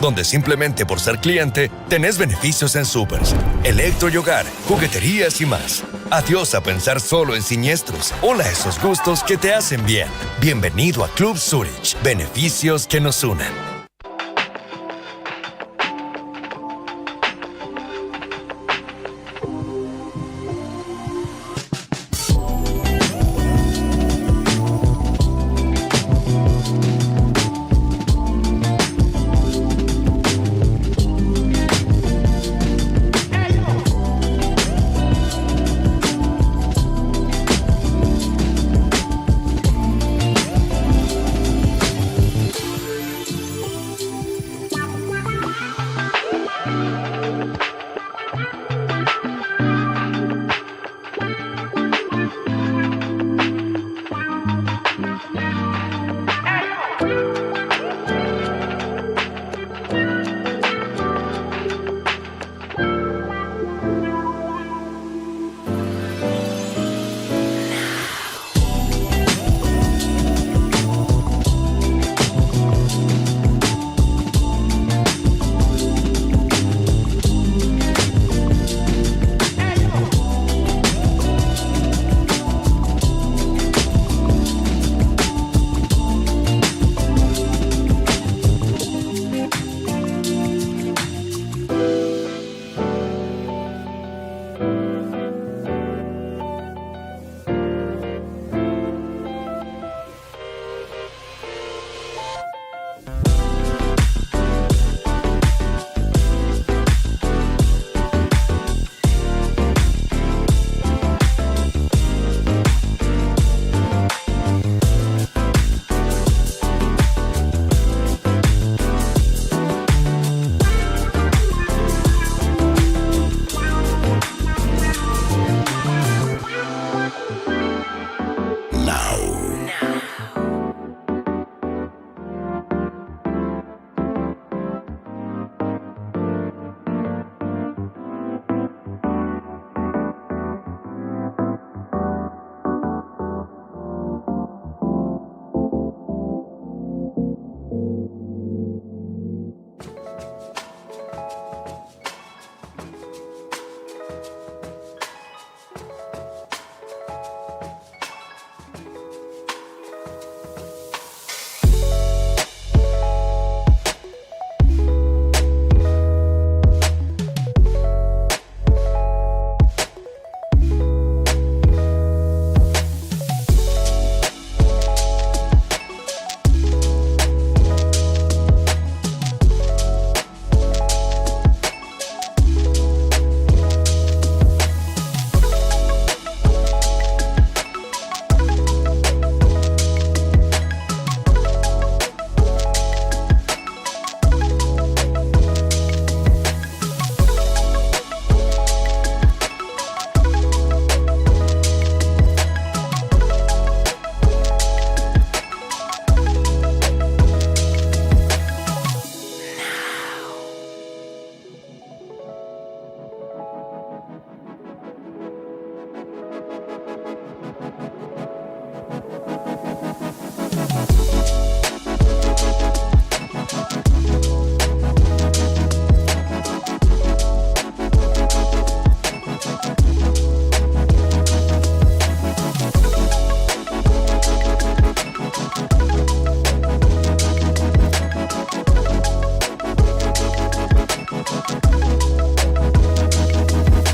donde simplemente por ser cliente tenés beneficios en supers, electro y hogar, jugueterías y más. Adiós a pensar solo en siniestros. Hola a esos gustos que te hacen bien. Bienvenido a Club Zurich. Beneficios que nos unen.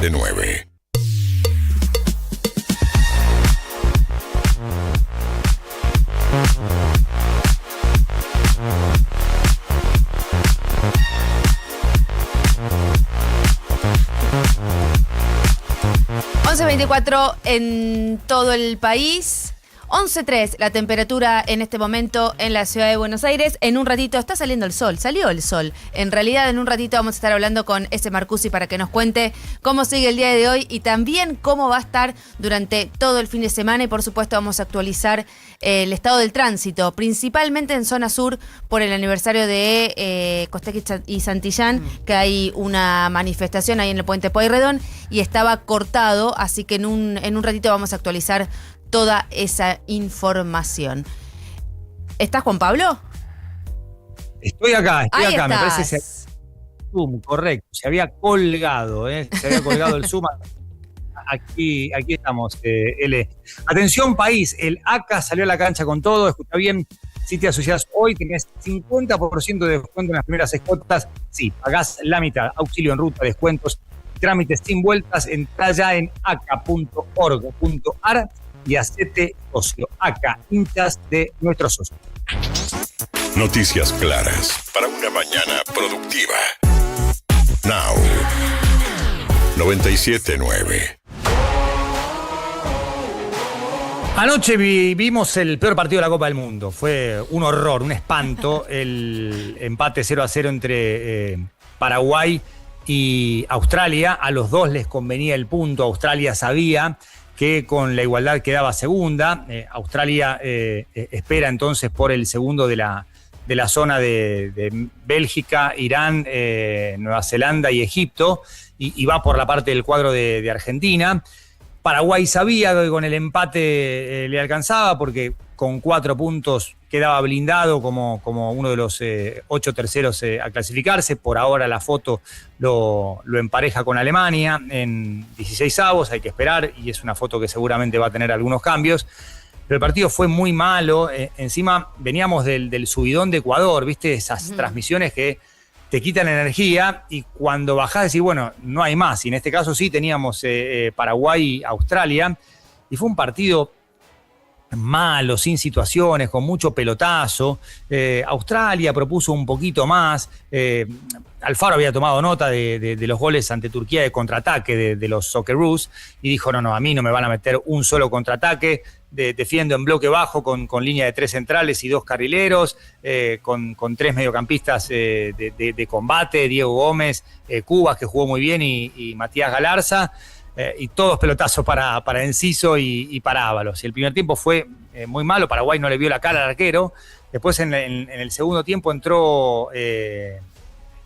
de 9. ...11:24 en todo el país... 11:03 la temperatura en este momento en la ciudad de Buenos Aires. En un ratito está saliendo el sol, salió el sol. En realidad en un ratito vamos a estar hablando con ese Marcusi para que nos cuente cómo sigue el día de hoy y también cómo va a estar durante todo el fin de semana. Y por supuesto vamos a actualizar el estado del tránsito, principalmente en zona sur por el aniversario de Costequi y Santillán, que hay una manifestación ahí en el puente Pueyrredón y estaba cortado, así que en un ratito vamos a actualizar toda esa información. ¿Estás, Juan Pablo? Estoy acá, Ahí me parece que estás. Zoom, correcto, se había colgado el Zoom. Aquí estamos, L. Atención país, el ACA salió a la cancha con todo, escucha bien, si te asociás hoy tenés 50% de descuento en las primeras 6 cuotas, sí, pagás la mitad, auxilio en ruta, descuentos, trámites sin vueltas, entrá ya en aca.org.ar y hacete socio. ACA, hinchas de nuestros socios. Noticias claras para una mañana productiva. Now. 97.9. Anoche vimos el peor partido de la Copa del Mundo. Fue un horror, un espanto. El empate 0-0 entre Paraguay y Australia. A los dos les convenía el punto. Australia sabía que con la igualdad quedaba segunda. Australia espera entonces por el segundo de la zona de Bélgica, Irán, Nueva Zelanda y Egipto, y va por la parte del cuadro de Argentina. Paraguay sabía que con el empate le alcanzaba porque con 4 puntos quedaba blindado como uno de los 8 terceros a clasificarse. Por ahora la foto lo empareja con Alemania en 16avos, hay que esperar, y es una foto que seguramente va a tener algunos cambios. Pero el partido fue muy malo, encima veníamos del subidón de Ecuador, ¿viste? Esas transmisiones que te quitan energía y cuando bajás decís, bueno, no hay más. Y en este caso sí teníamos Paraguay-Australia y fue un partido malo, sin situaciones, con mucho pelotazo. Australia propuso un poquito más. Alfaro había tomado nota de los goles ante Turquía de contraataque de los Socceroos y dijo, no, a mí no me van a meter un solo contraataque. Defiendo en bloque bajo con línea de 3 centrales y 2 carrileros, con 3 mediocampistas de combate, Diego Gómez, Cubas, que jugó muy bien, y Matías Galarza, y todos pelotazos para Enciso y para Ábalos. Y el primer tiempo fue muy malo, Paraguay no le vio la cara al arquero. Después en el segundo tiempo entró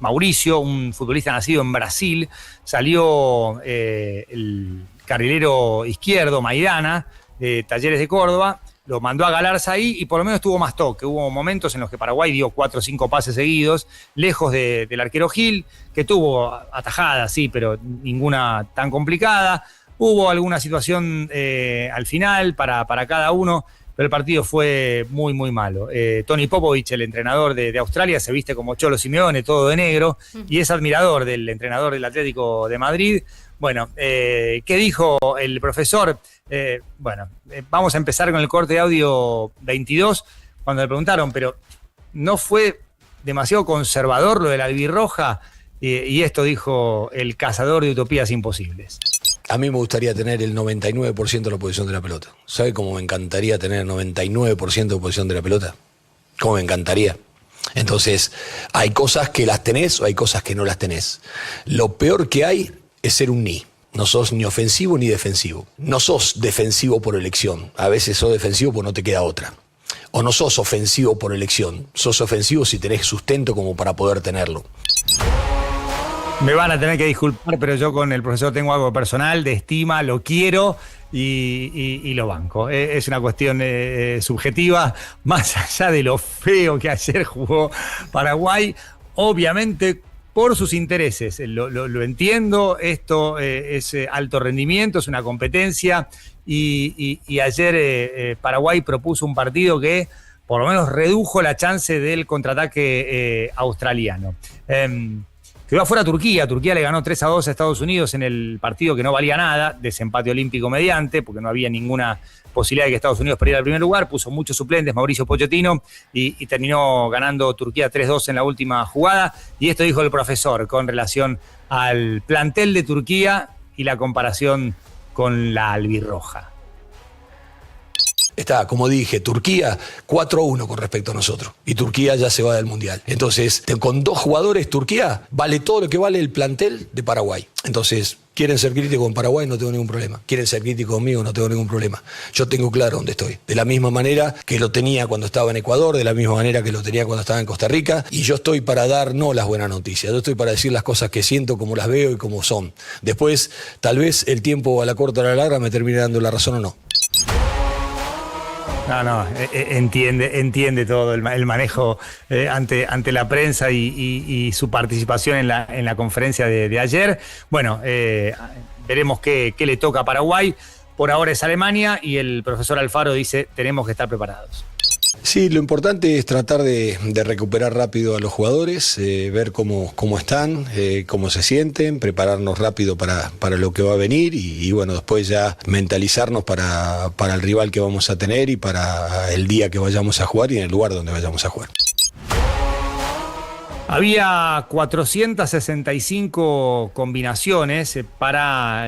Mauricio, un futbolista nacido en Brasil, salió el carrilero izquierdo, Maidana, de Talleres de Córdoba, lo mandó a Galarza ahí y por lo menos tuvo más toque. Hubo momentos en los que Paraguay dio 4 o 5 pases seguidos, lejos del arquero Gil, que tuvo atajadas, sí, pero ninguna tan complicada. Hubo alguna situación al final para cada uno, pero el partido fue muy, muy malo. Tony Popovich, el entrenador de Australia, se viste como Cholo Simeone, todo de negro, y es admirador del entrenador del Atlético de Madrid. Bueno, ¿qué dijo el profesor? Vamos a empezar con el corte de audio 22, cuando le preguntaron, pero ¿no fue demasiado conservador lo de la albirroja? Y esto dijo el cazador de utopías imposibles. A mí me gustaría tener el 99% de la posición de la pelota. ¿Sabe cómo me encantaría tener el 99% de posición de la pelota? ¿Cómo me encantaría? Entonces, hay cosas que las tenés o hay cosas que no las tenés. Lo peor que hay es ser un ni. No sos ni ofensivo ni defensivo. No sos defensivo por elección. A veces sos defensivo porque no te queda otra. O no sos ofensivo por elección. Sos ofensivo si tenés sustento como para poder tenerlo. Me van a tener que disculpar, pero yo con el profesor tengo algo personal, de estima, lo quiero y lo banco. Es una cuestión subjetiva, más allá de lo feo que ayer jugó Paraguay, obviamente por sus intereses. Lo entiendo, esto es alto rendimiento, es una competencia y ayer Paraguay propuso un partido que por lo menos redujo la chance del contraataque australiano. Quedó afuera Turquía. Turquía le ganó 3-2 a Estados Unidos en el partido que no valía nada, desempate olímpico mediante, porque no había ninguna posibilidad de que Estados Unidos perdiera el primer lugar. Puso muchos suplentes, Mauricio Pochettino, y terminó ganando Turquía 3-2 en la última jugada. Y esto dijo el profesor con relación al plantel de Turquía y la comparación con la albirroja. Está, como dije, Turquía 4-1 con respecto a nosotros. Y Turquía ya se va del Mundial. Entonces, con 2 jugadores, Turquía vale todo lo que vale el plantel de Paraguay. Entonces, quieren ser críticos con Paraguay, no tengo ningún problema. Quieren ser críticos conmigo, no tengo ningún problema. Yo tengo claro dónde estoy. De la misma manera que lo tenía cuando estaba en Ecuador, de la misma manera que lo tenía cuando estaba en Costa Rica. Y yo estoy para dar no las buenas noticias. Yo estoy para decir las cosas que siento, como las veo y como son. Después, tal vez el tiempo a la corta o a la larga me termine dando la razón o no. No, entiende todo el manejo ante la prensa y su participación en la conferencia de ayer. Bueno, veremos qué le toca a Paraguay. Por ahora es Alemania y el profesor Alfaro dice, tenemos que estar preparados. Sí, lo importante es tratar de recuperar rápido a los jugadores, ver cómo están, cómo se sienten, prepararnos rápido para lo que va a venir y bueno, después ya mentalizarnos para el rival que vamos a tener y para el día que vayamos a jugar y en el lugar donde vayamos a jugar. Había 465 combinaciones para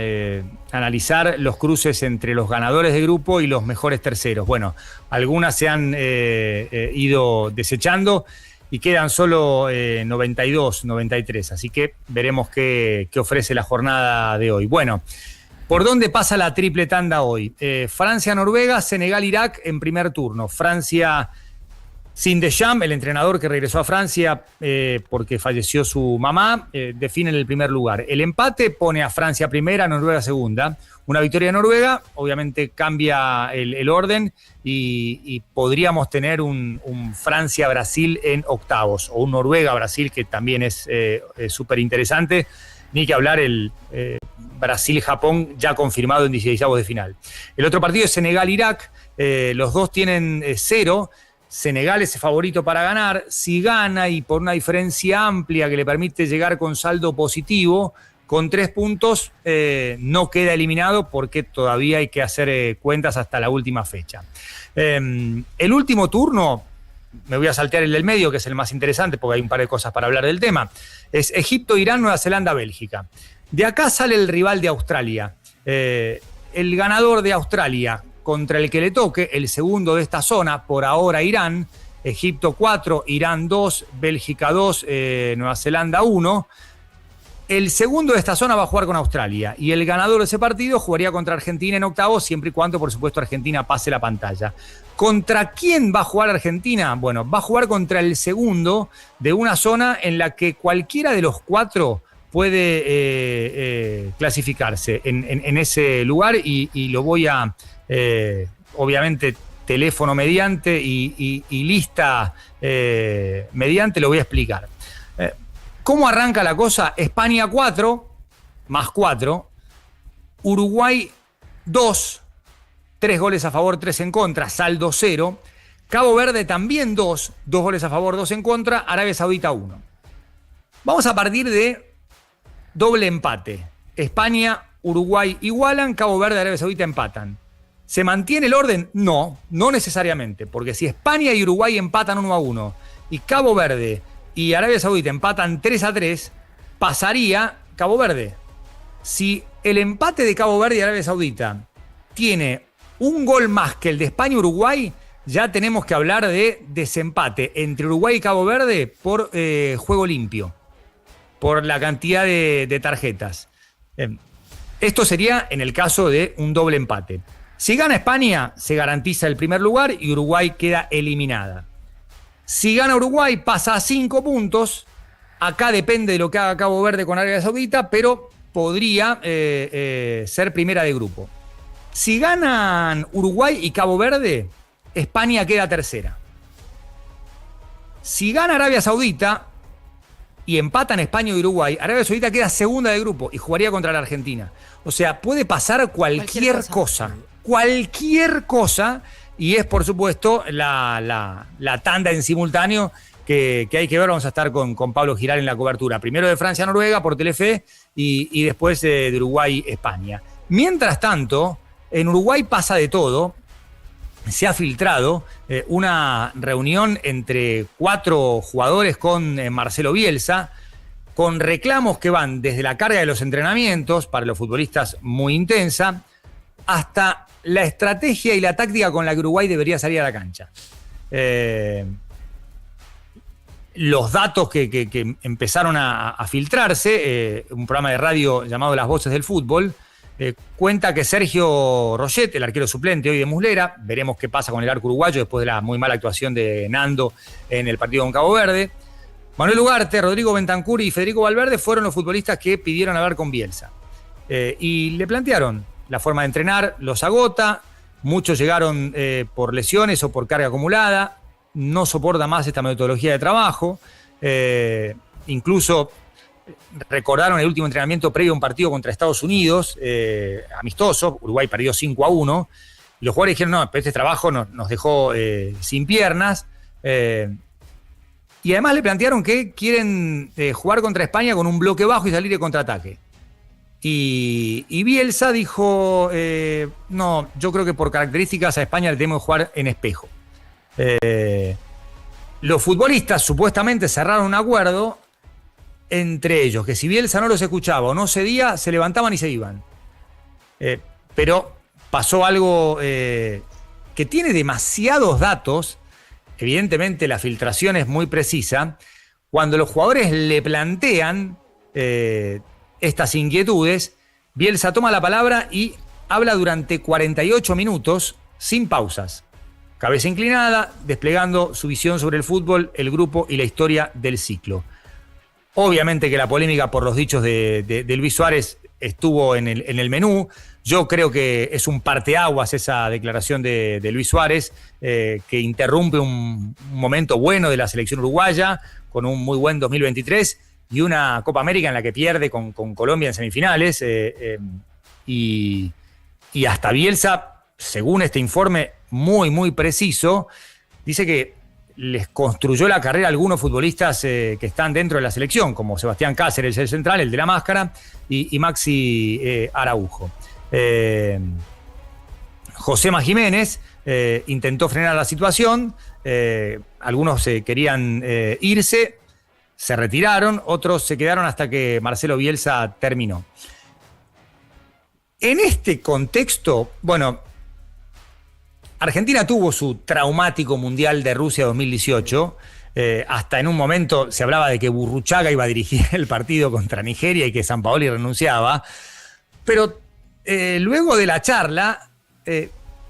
analizar los cruces entre los ganadores de grupo y los mejores terceros. Bueno, algunas se han ido desechando y quedan solo 92, 93. Así que veremos qué ofrece la jornada de hoy. Bueno, ¿por dónde pasa la triple tanda hoy? Francia-Noruega, Senegal-Irak en primer turno. Francia sin Deschamps, el entrenador que regresó a Francia porque falleció su mamá, define en el primer lugar. El empate pone a Francia primera, Noruega segunda. Una victoria de Noruega, obviamente cambia el orden y podríamos tener un Francia-Brasil en octavos, o un Noruega-Brasil que también es súper interesante. Ni que hablar el Brasil-Japón ya confirmado en 16avos de final. El otro partido es Senegal-Irak, los dos tienen 0. Senegal es favorito para ganar. Si gana y por una diferencia amplia que le permite llegar con saldo positivo, con 3 puntos no queda eliminado porque todavía hay que hacer cuentas hasta la última fecha. El último turno, me voy a saltear el del medio, que es el más interesante porque hay un par de cosas para hablar del tema, es Egipto, Irán, Nueva Zelanda, Bélgica. De acá sale el rival de Australia. El ganador de Australia contra el que le toque, el segundo de esta zona, por ahora Irán, Egipto 4, Irán 2, Bélgica 2, Nueva Zelanda 1. El segundo de esta zona va a jugar con Australia y el ganador de ese partido jugaría contra Argentina en octavos, siempre y cuando, por supuesto, Argentina pase la pantalla. ¿Contra quién va a jugar Argentina? Bueno, va a jugar contra el segundo de una zona en la que cualquiera de los 4 puede clasificarse en ese lugar y lo voy a... obviamente teléfono mediante y lista mediante lo voy a explicar. ¿Cómo arranca la cosa? España 4, más 4, Uruguay 2, 3 goles a favor, 3 en contra, saldo 0, Cabo Verde también 2 goles a favor, 2 en contra, Arabia Saudita 1. Vamos a partir de doble empate. España, Uruguay igualan, Cabo Verde y Arabia Saudita empatan. ¿Se mantiene el orden? No necesariamente, porque si España y Uruguay empatan 1-1 y Cabo Verde y Arabia Saudita empatan 3-3, pasaría Cabo Verde. Si el empate de Cabo Verde y Arabia Saudita tiene un gol más que el de España y Uruguay, ya tenemos que hablar de desempate entre Uruguay y Cabo Verde por juego limpio, por la cantidad de tarjetas. Esto sería en el caso de un doble empate. Si gana España, se garantiza el primer lugar y Uruguay queda eliminada. Si gana Uruguay, pasa a 5 puntos. Acá depende de lo que haga Cabo Verde con Arabia Saudita, pero podría ser primera de grupo. Si ganan Uruguay y Cabo Verde, España queda tercera. Si gana Arabia Saudita y empatan España y Uruguay, Arabia Saudita queda segunda de grupo y jugaría contra la Argentina. O sea, puede pasar cualquier cosa. Cualquier cosa, y es por supuesto la tanda en simultáneo que hay que ver. Vamos a estar con Pablo Giral en la cobertura. Primero de Francia-Noruega por Telefe y después de Uruguay-España. Mientras tanto, en Uruguay pasa de todo. Se ha filtrado una reunión entre 4 jugadores con Marcelo Bielsa, con reclamos que van desde la carga de los entrenamientos, para los futbolistas muy intensa, hasta la estrategia y la táctica con la que Uruguay debería salir a la cancha. Los datos que empezaron a filtrarse, un programa de radio llamado Las Voces del Fútbol, cuenta que Sergio Roget, el arquero suplente hoy de Muslera, veremos qué pasa con el arco uruguayo después de la muy mala actuación de Nando en el partido con Cabo Verde. Manuel Ugarte, Rodrigo Bentancur y Federico Valverde fueron los futbolistas que pidieron hablar con Bielsa. Y le plantearon la forma de entrenar, los agota, muchos llegaron por lesiones o por carga acumulada, no soporta más esta metodología de trabajo, incluso recordaron el último entrenamiento previo a un partido contra Estados Unidos, amistoso, Uruguay perdió 5-1, y los jugadores dijeron, no, pero este trabajo nos dejó sin piernas, y además le plantearon que quieren jugar contra España con un bloque bajo y salir de contraataque. Y Bielsa dijo, no, yo creo que por características a España le tenemos que jugar en espejo. Los futbolistas supuestamente cerraron un acuerdo entre ellos, que si Bielsa no los escuchaba o no cedía, se levantaban y se iban. Pero pasó algo que tiene demasiados datos. Evidentemente la filtración es muy precisa. Cuando los jugadores le plantean estas inquietudes, Bielsa toma la palabra y habla durante 48 minutos sin pausas. Cabeza inclinada, desplegando su visión sobre el fútbol, el grupo y la historia del ciclo. Obviamente que la polémica por los dichos de Luis Suárez estuvo en el menú. Yo creo que es un parteaguas esa declaración de Luis Suárez, que interrumpe un momento bueno de la selección uruguaya, con un muy buen 2023 y una Copa América en la que pierde con Colombia en semifinales. Y hasta Bielsa, según este informe muy, muy preciso, dice que les construyó la carrera a algunos futbolistas que están dentro de la selección, como Sebastián Cáceres, el central, el de la máscara, y Maxi Araujo. Josema Jiménez intentó frenar la situación, algunos querían irse, se retiraron, otros se quedaron hasta que Marcelo Bielsa terminó. En este contexto, bueno, Argentina tuvo su traumático Mundial de Rusia 2018, hasta en un momento se hablaba de que Burruchaga iba a dirigir el partido contra Nigeria y que Sampaoli renunciaba, pero luego de la charla,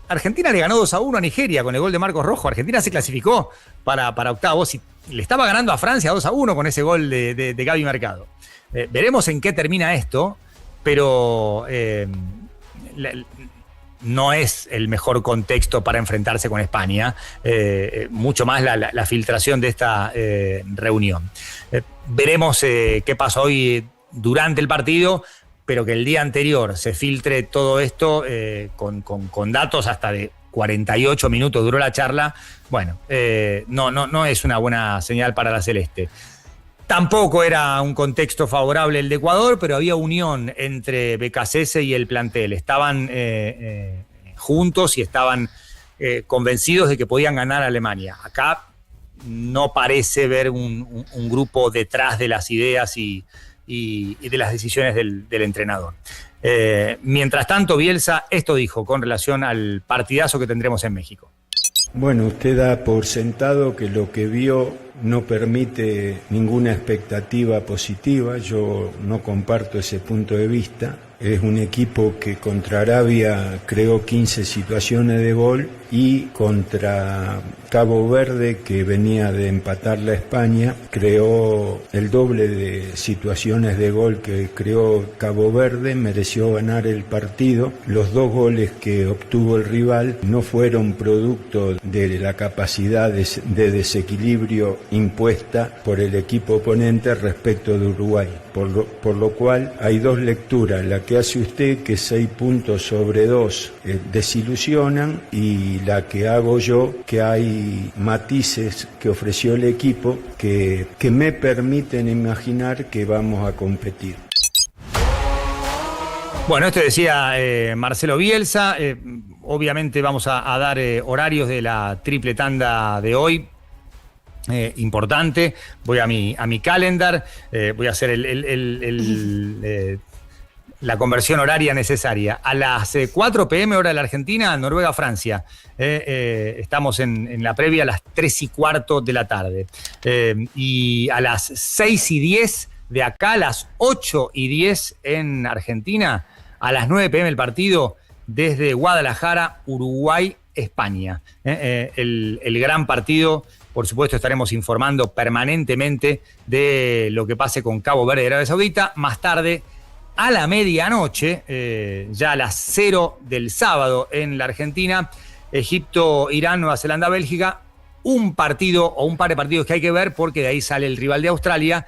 Argentina le ganó 2-1 a Nigeria con el gol de Marcos Rojo. Argentina se clasificó para octavos y le estaba ganando a Francia 2-1 con ese gol de Gaby Mercado. Veremos en qué termina esto, pero no es el mejor contexto para enfrentarse con España, mucho más la filtración de esta reunión. Veremos qué pasó hoy durante el partido, pero que el día anterior se filtre todo esto con datos hasta de 48 minutos duró la charla, bueno, no es una buena señal para la Celeste. Tampoco era un contexto favorable el de Ecuador, pero había unión entre Becasese y el plantel. Estaban juntos y estaban convencidos de que podían ganar a Alemania. Acá no parece ver un grupo detrás de las ideas y de las decisiones del entrenador. Mientras tanto, Bielsa esto dijo con relación al partidazo que tendremos en México. Bueno, usted da por sentado que lo que vio no permite ninguna expectativa positiva. Yo no comparto ese punto de vista. Es un equipo que contra Arabia creó 15 situaciones de gol y contra Cabo Verde, que venía de empatarle a España, creó el doble de situaciones de gol que creó Cabo Verde, mereció ganar el partido. Los 2 goles que obtuvo el rival no fueron producto de la capacidad de desequilibrio impuesta por el equipo oponente respecto de Uruguay, por lo cual hay dos lecturas, la que hace usted, que 6 puntos sobre 2 desilusionan, y la que hago yo, que hay matices que ofreció el equipo que me permiten imaginar que vamos a competir. Bueno, esto decía Marcelo Bielsa. Obviamente vamos a dar horarios de la triple tanda de hoy. Importante. Voy a mi calendar. Voy a hacer la conversión horaria necesaria. A las 4 p.m. hora de la Argentina, Noruega-Francia. Estamos en la previa a las 3:15 de la tarde. Y a las 6:10 de acá, a las 8:10 en Argentina, a las 9 p.m. el partido desde Guadalajara, Uruguay, España. El gran partido. Por supuesto, estaremos informando permanentemente de lo que pase con Cabo Verde y Arabia Saudita. Más tarde, a la medianoche, ya a las 0 del sábado en la Argentina, Egipto, Irán, Nueva Zelanda, Bélgica. Un partido o un par de partidos que hay que ver, porque de ahí sale el rival de Australia,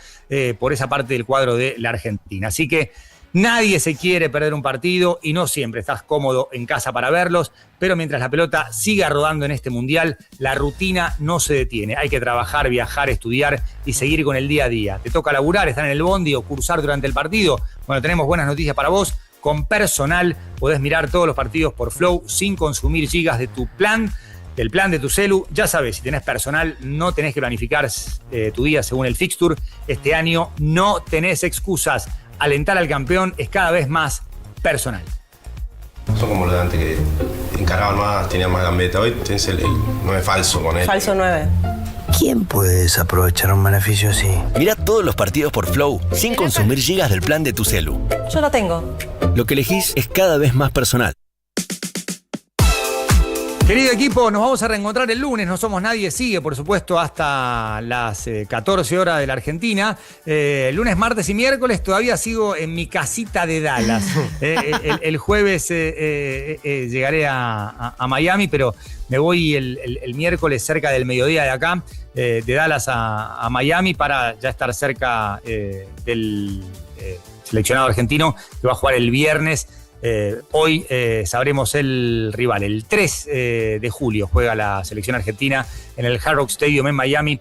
por esa parte del cuadro de la Argentina. Así que nadie se quiere perder un partido y no siempre estás cómodo en casa para verlos, pero mientras la pelota siga rodando en este mundial, la rutina no se detiene. Hay que trabajar, viajar, estudiar y seguir con el día a día. ¿Te toca laburar, estar en el bondi o cursar durante el partido? Bueno, tenemos buenas noticias para vos. Con Personal podés mirar todos los partidos por Flow sin consumir gigas de tu plan, del plan de tu celu. Ya sabes, si tenés Personal, no tenés que planificar tu día según el fixture. Este año no tenés excusas. Alentar al campeón es cada vez más Personal. Son como los de antes, que encargaban más, tenían más gambeta. Hoy tenés el 9 falso con él. Falso 9. ¿Quién puede desaprovechar un beneficio así? Mira todos los partidos por Flow sin consumir gigas del plan de tu celu. Yo lo tengo. Lo que elegís es cada vez más personal. Querido equipo, nos vamos a reencontrar el lunes. No Somos Nadie sigue, por supuesto, hasta las 14 horas de la Argentina. Lunes, martes y miércoles todavía sigo en mi casita de Dallas. El jueves llegaré a Miami, pero me voy el miércoles cerca del mediodía de acá, de Dallas a Miami, para ya estar cerca del seleccionado argentino, que va a jugar el viernes. Hoy sabremos el rival. El 3 de julio juega la selección argentina en el Hard Rock Stadium en Miami,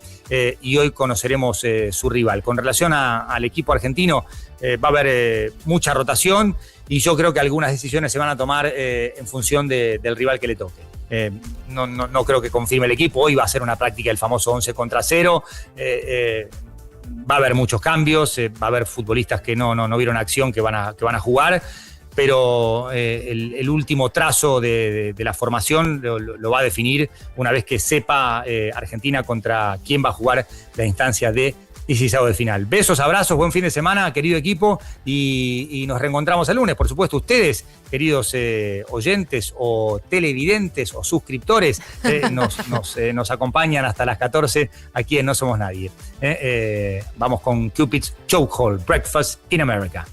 y hoy conoceremos su rival. Con relación al equipo argentino, va a haber mucha rotación, y yo creo que algunas decisiones se van a tomar en función del rival que le toque. No creo que confirme el equipo. Hoy va a ser una práctica del famoso 11 contra 0. Va a haber muchos cambios, va a haber futbolistas que no vieron acción que van a jugar. Pero el último trazo de la formación lo va a definir una vez que sepa Argentina contra quién va a jugar la instancia de 16avos de final. Besos, abrazos, buen fin de semana, querido equipo, y nos reencontramos el lunes. Por supuesto, ustedes, queridos oyentes o televidentes o suscriptores, nos acompañan hasta las 14 aquí en No Somos Nadie. Vamos con Cupid's Chokehold, Breakfast in America.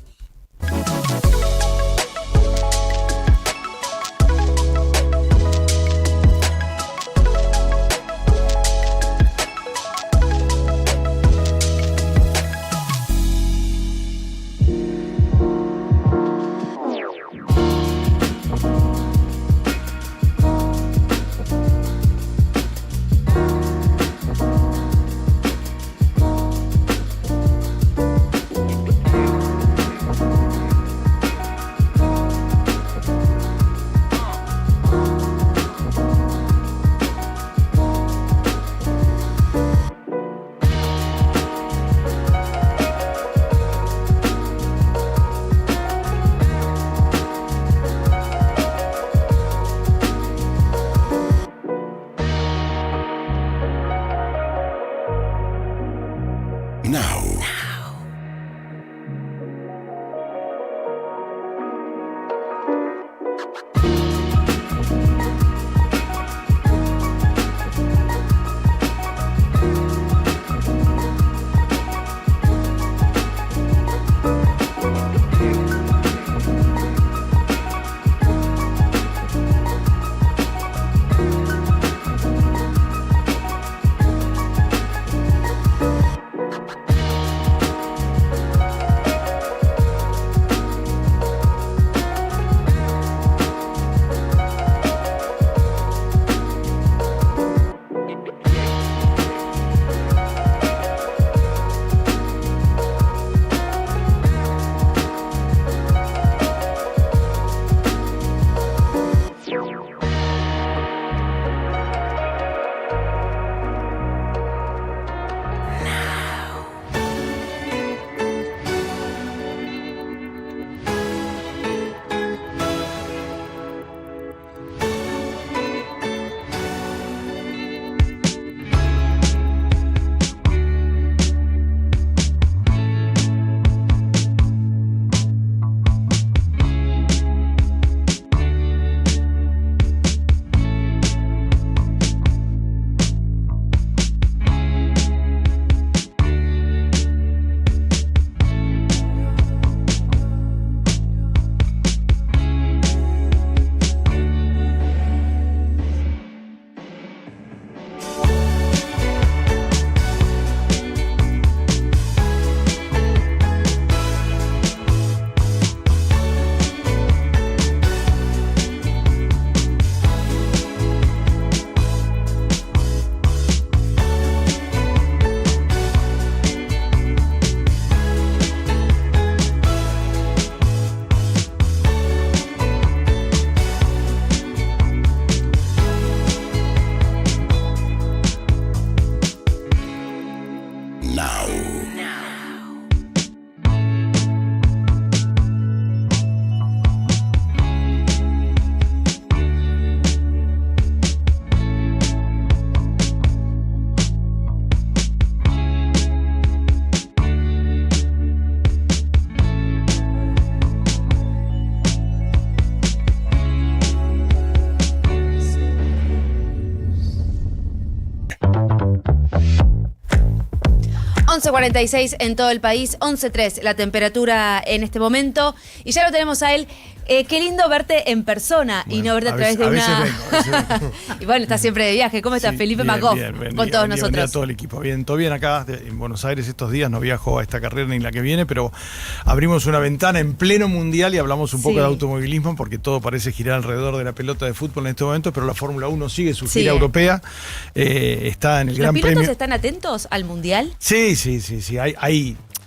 11:46 en todo el país, 11:03 la temperatura en este momento. Y ya lo tenemos a él. Qué lindo verte en persona y no verte a través de una... Y bueno, estás siempre de viaje. ¿Cómo estás, Felipe Magoff? Con todos nosotros. Buen día a todo el equipo. Bien, todo bien acá en Buenos Aires estos días. No viajo a esta carrera ni la que viene, pero abrimos una ventana en pleno mundial y hablamos un poco de automovilismo porque todo parece girar alrededor de la pelota de fútbol en este momento, pero la Fórmula 1 sigue su gira europea. Está en el Gran Premio. ¿Los pilotos están atentos al mundial? Sí.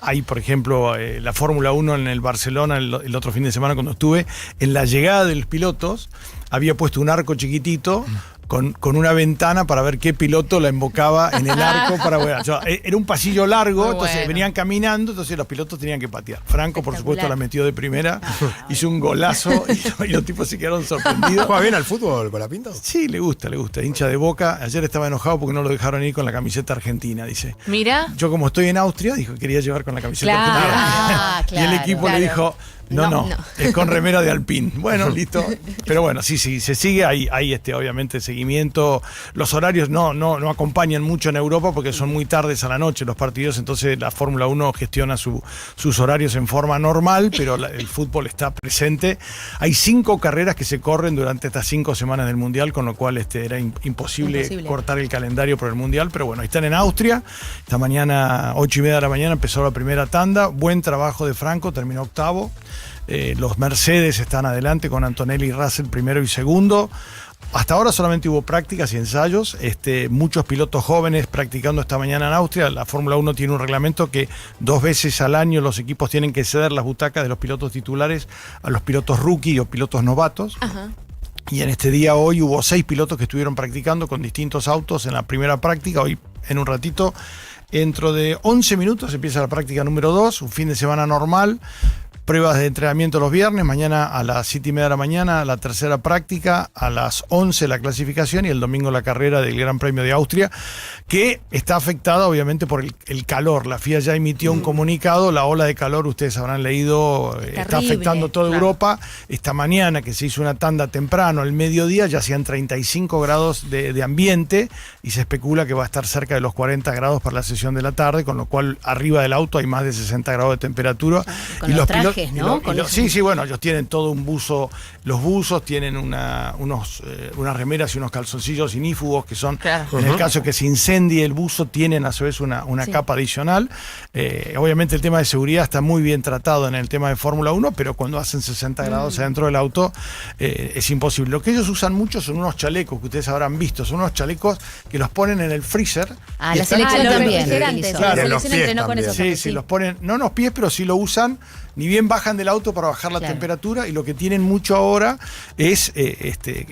Hay, por ejemplo, la Fórmula 1 en el Barcelona el otro fin de semana cuando estuve. En la llegada de los pilotos había puesto un arco chiquitito con una ventana para ver qué piloto la embocaba en el arco para bueno, era un pasillo largo, entonces venían caminando, entonces los pilotos tenían que patear. Franco, por supuesto, la metió de primera, hizo un golazo y los tipos se quedaron sorprendidos. ¿Juega bien al fútbol, Colapinto? Sí, le gusta, hincha de Boca. Ayer estaba enojado porque no lo dejaron ir con la camiseta argentina, dice. Mira. Yo como estoy en Austria, dijo que quería llevar con la camiseta argentina. Y el equipo le dijo... No, es con remera de Alpine. Bueno, listo. Pero bueno, sí, se sigue. Hay obviamente seguimiento. Los horarios no acompañan mucho en Europa porque son muy tardes a la noche los partidos, entonces la Fórmula 1 gestiona sus horarios en forma normal, pero el fútbol está presente. Hay 5 carreras que se corren durante estas 5 semanas del Mundial, con lo cual era imposible cortar el calendario por el Mundial, pero bueno, están en Austria. Esta mañana, 8:30 de la mañana, empezó la primera tanda. Buen trabajo de Franco, terminó octavo. Los Mercedes están adelante con Antonelli y Russell primero y segundo. Hasta ahora solamente hubo prácticas y ensayos, muchos pilotos jóvenes practicando esta mañana en Austria. La Fórmula 1 tiene un reglamento que 2 veces al año los equipos tienen que ceder las butacas de los pilotos titulares a los pilotos rookie o pilotos novatos. Ajá. Y en este día hoy hubo 6 pilotos que estuvieron practicando con distintos autos en la primera práctica. Hoy en un ratito, dentro de 11 minutos empieza la práctica número 2, un fin de semana normal. Pruebas de entrenamiento los viernes, mañana a las 7:30 de la mañana la tercera práctica, a las 11 la clasificación y el domingo la carrera del Gran Premio de Austria, que está afectada obviamente por el calor. La FIA ya emitió un comunicado, la ola de calor, ustedes habrán leído, está afectando toda Europa. Esta mañana que se hizo una tanda temprano, al mediodía, ya hacían 35 grados de ambiente y se especula que va a estar cerca de los 40 grados para la sesión de la tarde, con lo cual arriba del auto hay más de 60 grados de temperatura. Con los trajes, ¿no? Sí, bueno, ellos tienen todo un buzo, los buzos tienen unas remeras y unos calzoncillos inífugos que son, en el caso que se incendie el buzo, tienen a su vez una capa adicional. Obviamente el tema de seguridad está muy bien tratado en el tema de Fórmula 1, pero cuando hacen 60 grados adentro del auto es imposible. Lo que ellos usan mucho son unos chalecos que ustedes habrán visto, son unos chalecos que los ponen en el freezer. La selección también. Claro, la selección entrenó con eso. Sí, los ponen, no en los pies, pero sí lo usan. Ni bien bajan del auto para bajar la temperatura, y lo que tienen mucho ahora es,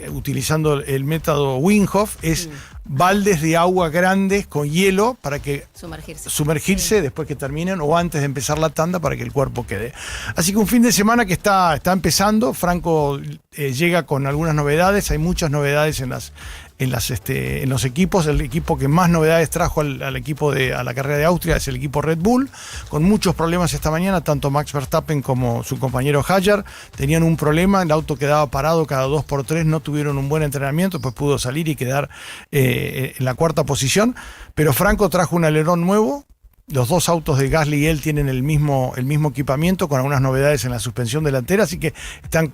utilizando el método Wim Hof, es baldes de agua grandes con hielo para que sumergirse después que terminen o antes de empezar la tanda para que el cuerpo quede. Así que un fin de semana que está empezando. Franco llega con algunas novedades, hay muchas novedades en los equipos. El equipo que más novedades trajo a la carrera de Austria es el equipo Red Bull, con muchos problemas esta mañana. Tanto Max Verstappen como su compañero Hadjar tenían un problema, el auto quedaba parado cada 2x3, no tuvieron un buen entrenamiento, pues pudo salir y quedar en la 4ª posición, pero Franco trajo un alerón nuevo. Los 2 autos de Gasly y él tienen el mismo equipamiento, con algunas novedades en la suspensión delantera, así que están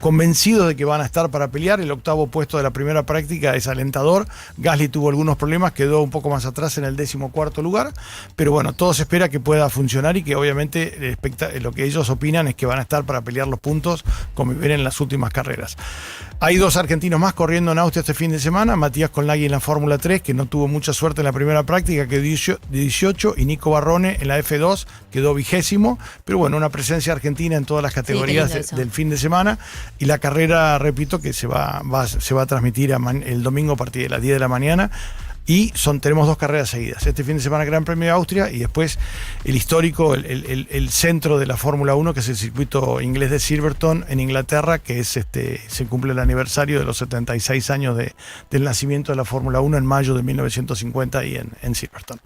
convencidos de que van a estar para pelear. El 8º puesto de la primera práctica es alentador. Gasly tuvo algunos problemas, quedó un poco más atrás en el 14º lugar, pero bueno, todo se espera que pueda funcionar y que obviamente lo que ellos opinan es que van a estar para pelear los puntos como ven en las últimas carreras. Hay 2 argentinos más corriendo en Austria este fin de semana: Matías Colnaghi en la Fórmula 3, que no tuvo mucha suerte en la primera práctica, quedó 18, y Nico Barrone en la F2 quedó 20º, pero bueno, una presencia argentina en todas las categorías del fin de semana. Y la carrera, repito, que se va a transmitir el domingo a partir de las 10 de la mañana. Y tenemos 2 carreras seguidas. Este fin de semana Gran Premio de Austria y después el histórico, el centro de la Fórmula 1, que es el circuito inglés de Silverstone en Inglaterra, que es se cumple el aniversario de los 76 años del nacimiento de la Fórmula 1 en mayo de 1950 ahí en Silverstone.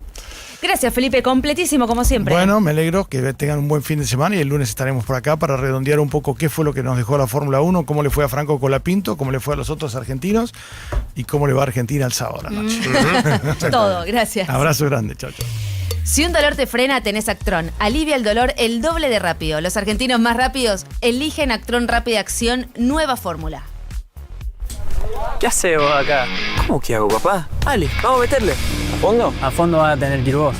Gracias, Felipe, completísimo como siempre. Bueno, me alegro que tengan un buen fin de semana y el lunes estaremos por acá para redondear un poco qué fue lo que nos dejó la Fórmula 1, cómo le fue a Franco Colapinto, cómo le fue a los otros argentinos y cómo le va a Argentina el sábado a la noche. Todo, gracias. Abrazo grande, chao, chao. Si un dolor te frena, tenés Actron. Alivia el dolor el doble de rápido. Los argentinos más rápidos eligen Actron Rápida Acción, nueva fórmula. ¿Qué haces vos acá? ¿Cómo que hago, papá? Dale, vamos a meterle. ¿A fondo? A fondo vas a tener que ir vos.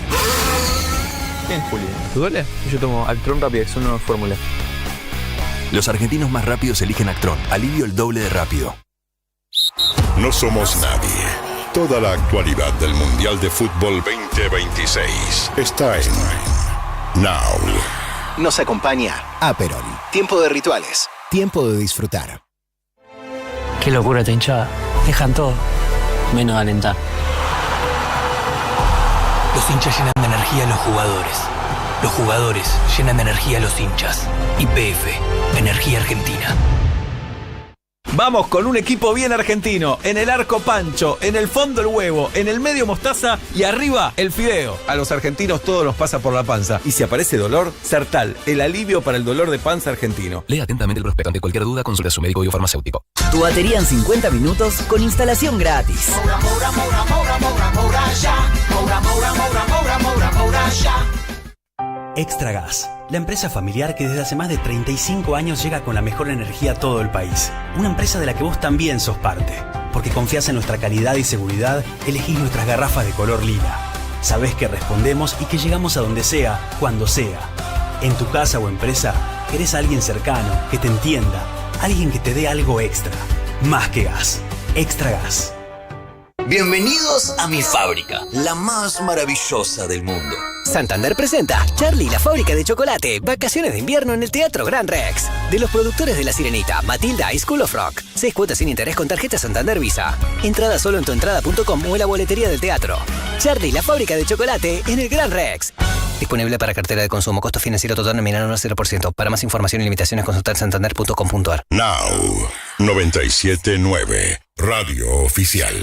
Bien, Juli. ¿Te duele? Yo tomo Actron Rápida Acción, nueva fórmula. Los argentinos más rápidos eligen Actron. Alivio el doble de rápido. No somos nadie. Toda la actualidad del Mundial de Fútbol 2026 está en Now. Nos acompaña Aperol. Tiempo de rituales. Tiempo de disfrutar. Qué locura esta hinchada. Dejan todo, menos de alentar. Los hinchas llenan de energía a los jugadores. Los jugadores llenan de energía a los hinchas. YPF, Energía Argentina. Vamos con un equipo bien argentino. En el arco Pancho, en el fondo el huevo, en el medio mostaza y arriba el fideo. A los argentinos todo nos pasa por la panza. Y si aparece dolor, Sertal, el alivio para el dolor de panza argentino. Lea atentamente el prospecto. Ante cualquier duda, consulta a su médico o farmacéutico. Tu batería en 50 minutos con instalación gratis. Extra Gas, la empresa familiar que desde hace más de 35 años llega con la mejor energía a todo el país. Una empresa de la que vos también sos parte. Porque confías en nuestra calidad y seguridad, elegís nuestras garrafas de color lila. Sabés que respondemos y que llegamos a donde sea, cuando sea. En tu casa o empresa, querés a alguien cercano, que te entienda, alguien que te dé algo extra. Más que gas. Extra Gas. Bienvenidos a mi fábrica, la más maravillosa del mundo. Santander presenta Charlie, la fábrica de chocolate. Vacaciones de invierno en el Teatro Gran Rex. De los productores de La Sirenita, Matilda y School of Rock. 6 cuotas sin interés con tarjeta Santander Visa. Entrada solo en tuentrada.com o en la boletería del teatro. Charlie, la fábrica de chocolate en el Gran Rex. Disponible para cartera de consumo. Costo financiero total nominal 0%. Para más información y limitaciones consultar santander.com.ar. Now 97.9 Radio Oficial.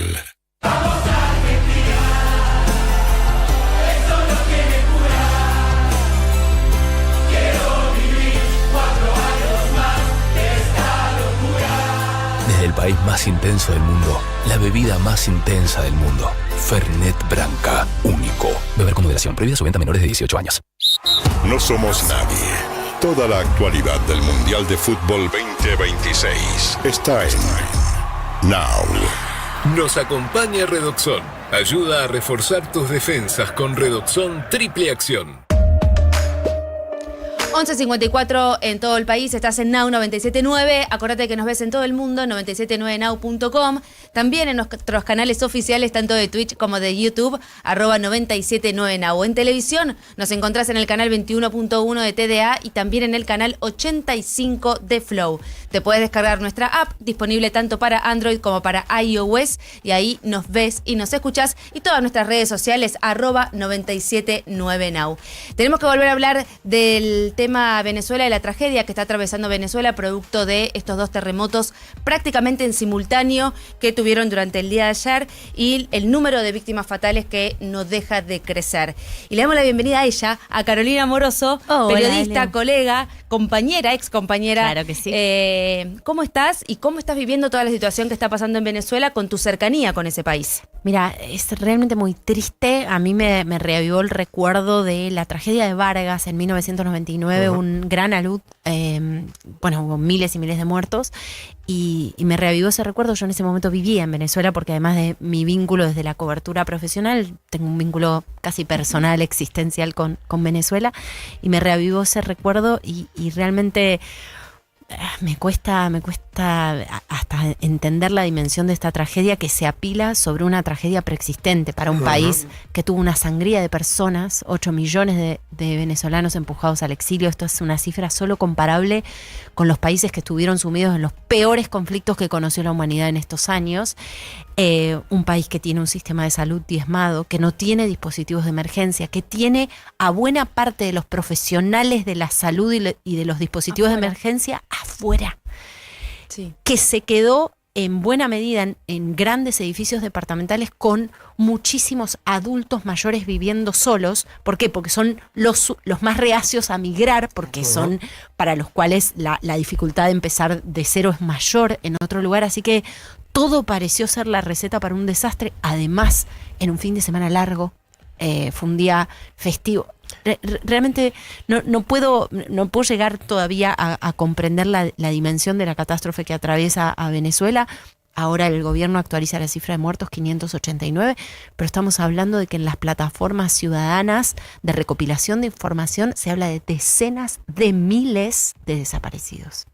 Desde el país más intenso del mundo, la bebida más intensa del mundo. Fernet Branca, único. Beber con moderación. Prohibida su venta a menores de 18 años. No somos nadie. Toda la actualidad del Mundial de Fútbol 2026 está en Now. Nos acompaña Redoxon. Ayuda a reforzar tus defensas con Redoxon Triple Acción. 11:54 en todo el país, estás en Now 97.9, acordate que nos ves en todo el mundo, 979now.com, también en nuestros canales oficiales, tanto de Twitch como de YouTube, @979now. En televisión nos encontrás en el canal 21.1 de TDA y también en el canal 85 de Flow. Te puedes descargar nuestra app, disponible tanto para Android como para iOS, y ahí nos ves y nos escuchás, y todas nuestras redes sociales, @979now. Tenemos que volver a hablar del tema Venezuela, de la tragedia que está atravesando Venezuela producto de estos dos terremotos prácticamente en simultáneo que tuvieron durante el día de ayer, y el número de víctimas fatales que no deja de crecer. Y le damos la bienvenida a ella, a Carolina Moroso, periodista, colega, compañera, ex compañera. Claro que sí. ¿Cómo estás y cómo estás viviendo toda la situación que está pasando en Venezuela con tu cercanía con ese país? Mira, es realmente muy triste. A mí me reavivó el recuerdo de la tragedia de Vargas en 1999, un gran alud, hubo miles y miles de muertos, y me reavivó ese recuerdo. Yo en ese momento vivía en Venezuela porque, además de mi vínculo desde la cobertura profesional, tengo un vínculo casi personal, existencial con Venezuela, y me reavivó ese recuerdo y realmente me cuesta hasta entender la dimensión de esta tragedia que se apila sobre una tragedia preexistente para un país que tuvo una sangría de personas, 8 millones de venezolanos empujados al exilio. Esto es una cifra solo comparable con los países que estuvieron sumidos en los peores conflictos que conoció la humanidad en estos años. Un país que tiene un sistema de salud diezmado, que no tiene dispositivos de emergencia, que tiene a buena parte de los profesionales de la salud y de los dispositivos de emergencia afuera. Sí. Que se quedó en buena medida en grandes edificios departamentales con muchísimos adultos mayores viviendo solos. ¿Por qué? Porque son los más reacios a migrar, porque son para los cuales la dificultad de empezar de cero es mayor en otro lugar. Así que todo pareció ser la receta para un desastre, además en un fin de semana largo, fue un día festivo. Realmente no puedo llegar todavía a comprender la dimensión de la catástrofe que atraviesa a Venezuela. Ahora el gobierno actualiza la cifra de muertos, 589, pero estamos hablando de que en las plataformas ciudadanas de recopilación de información se habla de decenas de miles de desaparecidos.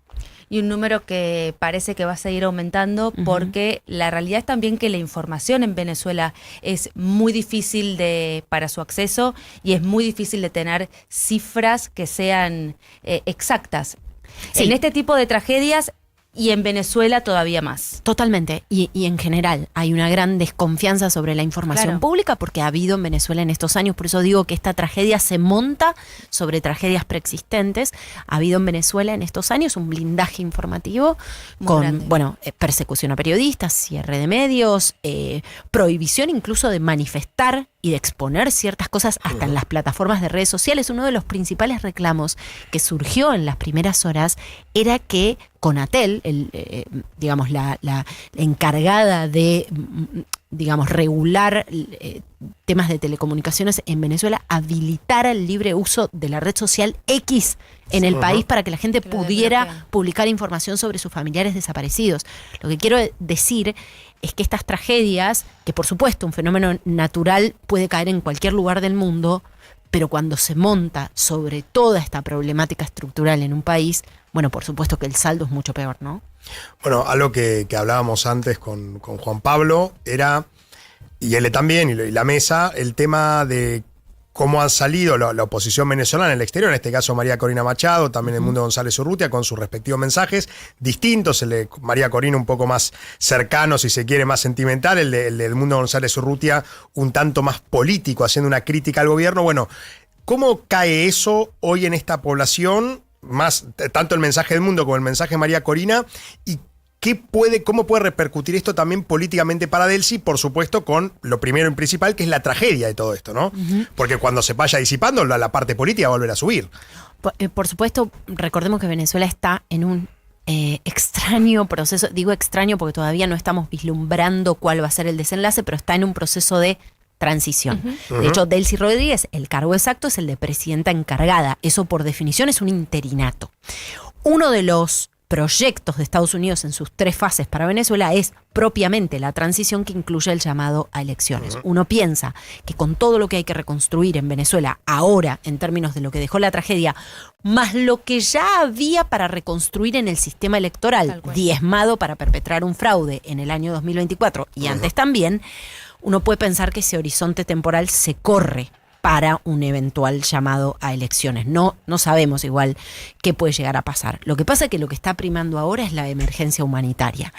Y un número que parece que va a seguir aumentando porque la realidad es también que la información en Venezuela es muy difícil para su acceso y es muy difícil de tener cifras que sean exactas. Sí. En este tipo de tragedias y en Venezuela todavía más. Totalmente. Y en general hay una gran desconfianza sobre la información pública porque ha habido en Venezuela en estos años. Por eso digo que esta tragedia se monta sobre tragedias preexistentes. Ha habido en Venezuela en estos años un blindaje informativo con persecución a periodistas, cierre de medios, prohibición incluso de manifestar y de exponer ciertas cosas hasta en las plataformas de redes sociales. Uno de los principales reclamos que surgió en las primeras horas era que Conatel, digamos, la encargada de, digamos, regular temas de telecomunicaciones en Venezuela, habilitara el libre uso de la red social X en el país para que la gente pudiera publicar información sobre sus familiares desaparecidos. Lo que quiero decir es que estas tragedias, que por supuesto un fenómeno natural puede caer en cualquier lugar del mundo, pero cuando se monta sobre toda esta problemática estructural en un país, bueno, por supuesto que el saldo es mucho peor, ¿no? Bueno, algo que hablábamos antes con Juan Pablo era, y él también, y la mesa, el tema de cómo ha salido la oposición venezolana en el exterior, en este caso María Corina Machado, también el Mundo González Urrutia, con sus respectivos mensajes distintos, el de María Corina un poco más cercano, si se quiere, más sentimental, el del Mundo González Urrutia un tanto más político, haciendo una crítica al gobierno. Bueno, ¿cómo cae eso hoy en esta población? Más tanto el mensaje del Mundo como el mensaje de María Corina, y ¿cómo puede repercutir esto también políticamente para Delcy? Por supuesto, con lo primero y principal, que es la tragedia de todo esto, ¿no? Porque cuando se vaya disipando, la parte política va a volver a subir. Por supuesto, recordemos que Venezuela está en un extraño proceso. Digo extraño porque todavía no estamos vislumbrando cuál va a ser el desenlace, pero está en un proceso de transición. De hecho, Delcy Rodríguez, el cargo exacto es el de presidenta encargada. Eso por definición es un interinato. Uno de los proyectos de Estados Unidos en sus 3 fases para Venezuela es propiamente la transición, que incluye el llamado a elecciones. Uno piensa que con todo lo que hay que reconstruir en Venezuela ahora, en términos de lo que dejó la tragedia, más lo que ya había para reconstruir en el sistema electoral, diezmado para perpetrar un fraude en el año 2024 y antes también, uno puede pensar que ese horizonte temporal se corre para un eventual llamado a elecciones. No sabemos igual qué puede llegar a pasar. Lo que pasa es que lo que está primando ahora es la emergencia humanitaria.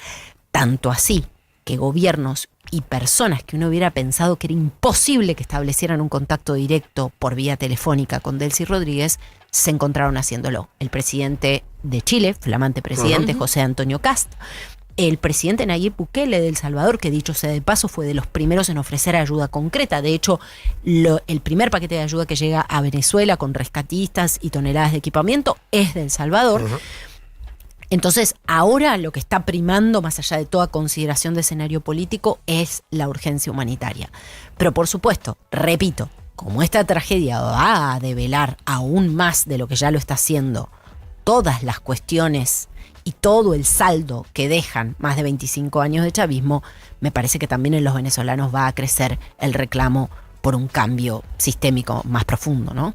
Tanto así que gobiernos y personas que uno hubiera pensado que era imposible que establecieran un contacto directo por vía telefónica con Delcy Rodríguez, se encontraron haciéndolo. El presidente de Chile, flamante presidente, José Antonio Kast, el presidente Nayib Bukele de El Salvador, que dicho sea de paso fue de los primeros en ofrecer ayuda concreta. De hecho, el primer paquete de ayuda que llega a Venezuela con rescatistas y toneladas de equipamiento es de El Salvador. Entonces, ahora lo que está primando, más allá de toda consideración de escenario político, es la urgencia humanitaria. Pero por supuesto, repito, como esta tragedia va a develar aún más de lo que ya lo está haciendo, todas las cuestiones y todo el saldo que dejan más de 25 años de chavismo, me parece que también en los venezolanos va a crecer el reclamo por un cambio sistémico más profundo, ¿no?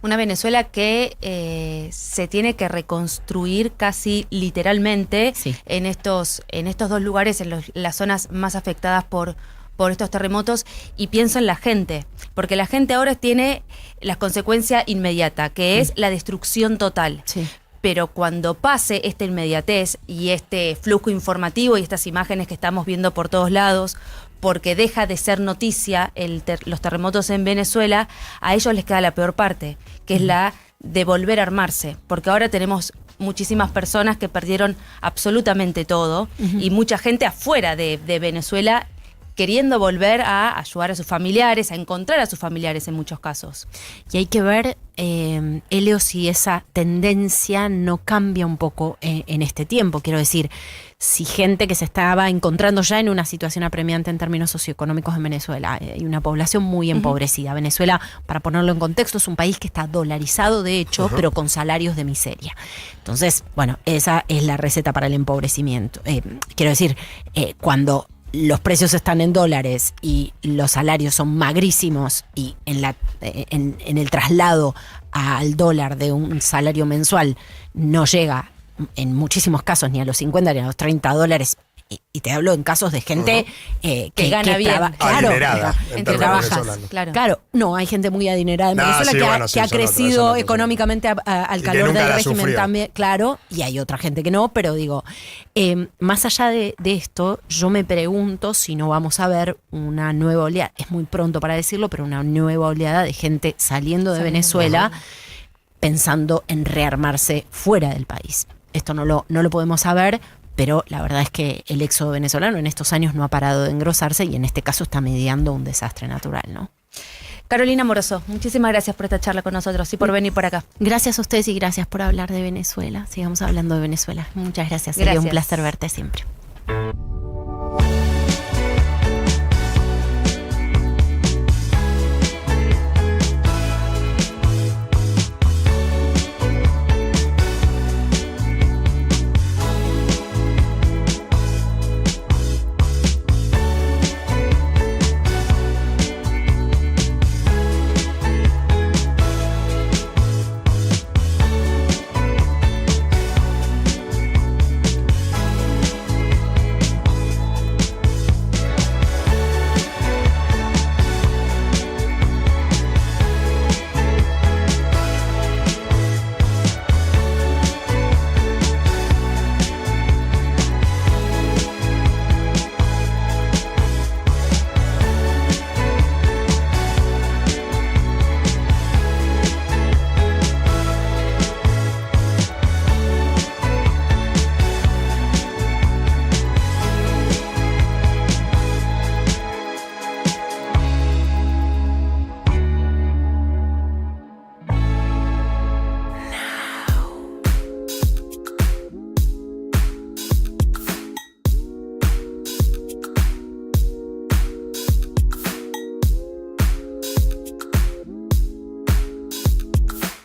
Una Venezuela que se tiene que reconstruir casi literalmente en estos 2 lugares, en las zonas más afectadas por estos terremotos, y pienso en la gente, porque la gente ahora tiene la consecuencia inmediata, que es la destrucción total. Pero cuando pase esta inmediatez y este flujo informativo y estas imágenes que estamos viendo por todos lados, porque deja de ser noticia los terremotos en Venezuela, a ellos les queda la peor parte, que es la de volver a armarse, porque ahora tenemos muchísimas personas que perdieron absolutamente todo y mucha gente afuera de Venezuela queriendo volver a ayudar a sus familiares, a encontrar a sus familiares en muchos casos. Y hay que ver, Elio, si esa tendencia no cambia un poco en este tiempo. Quiero decir, si gente que se estaba encontrando ya en una situación apremiante en términos socioeconómicos en Venezuela, hay una población muy empobrecida. Venezuela, para ponerlo en contexto, es un país que está dolarizado de hecho, pero con salarios de miseria. Entonces, bueno, esa es la receta para el empobrecimiento. Quiero decir, cuando los precios están en dólares y los salarios son magrísimos y en el traslado al dólar de un salario mensual no llega en muchísimos casos ni a los 50 ni a los 30 dólares. Y te hablo en casos de gente que gana bien. Adinerada, que trabaja. Claro, no, hay gente muy adinerada en Venezuela que ha crecido económicamente al calor del régimen también. Claro, y hay otra gente que no, pero digo, más allá de esto, yo me pregunto si no vamos a ver una nueva oleada, es muy pronto para decirlo, pero una nueva oleada de gente saliendo de Venezuela pensando en rearmarse fuera del país. Esto no lo podemos saber, pero la verdad es que el éxodo venezolano en estos años no ha parado de engrosarse y en este caso está mediando un desastre natural, ¿no? Carolina Moroso, muchísimas gracias por esta charla con nosotros y por venir por acá. Gracias a ustedes y gracias por hablar de Venezuela. Sigamos hablando de Venezuela. Muchas gracias. Sería un placer verte siempre.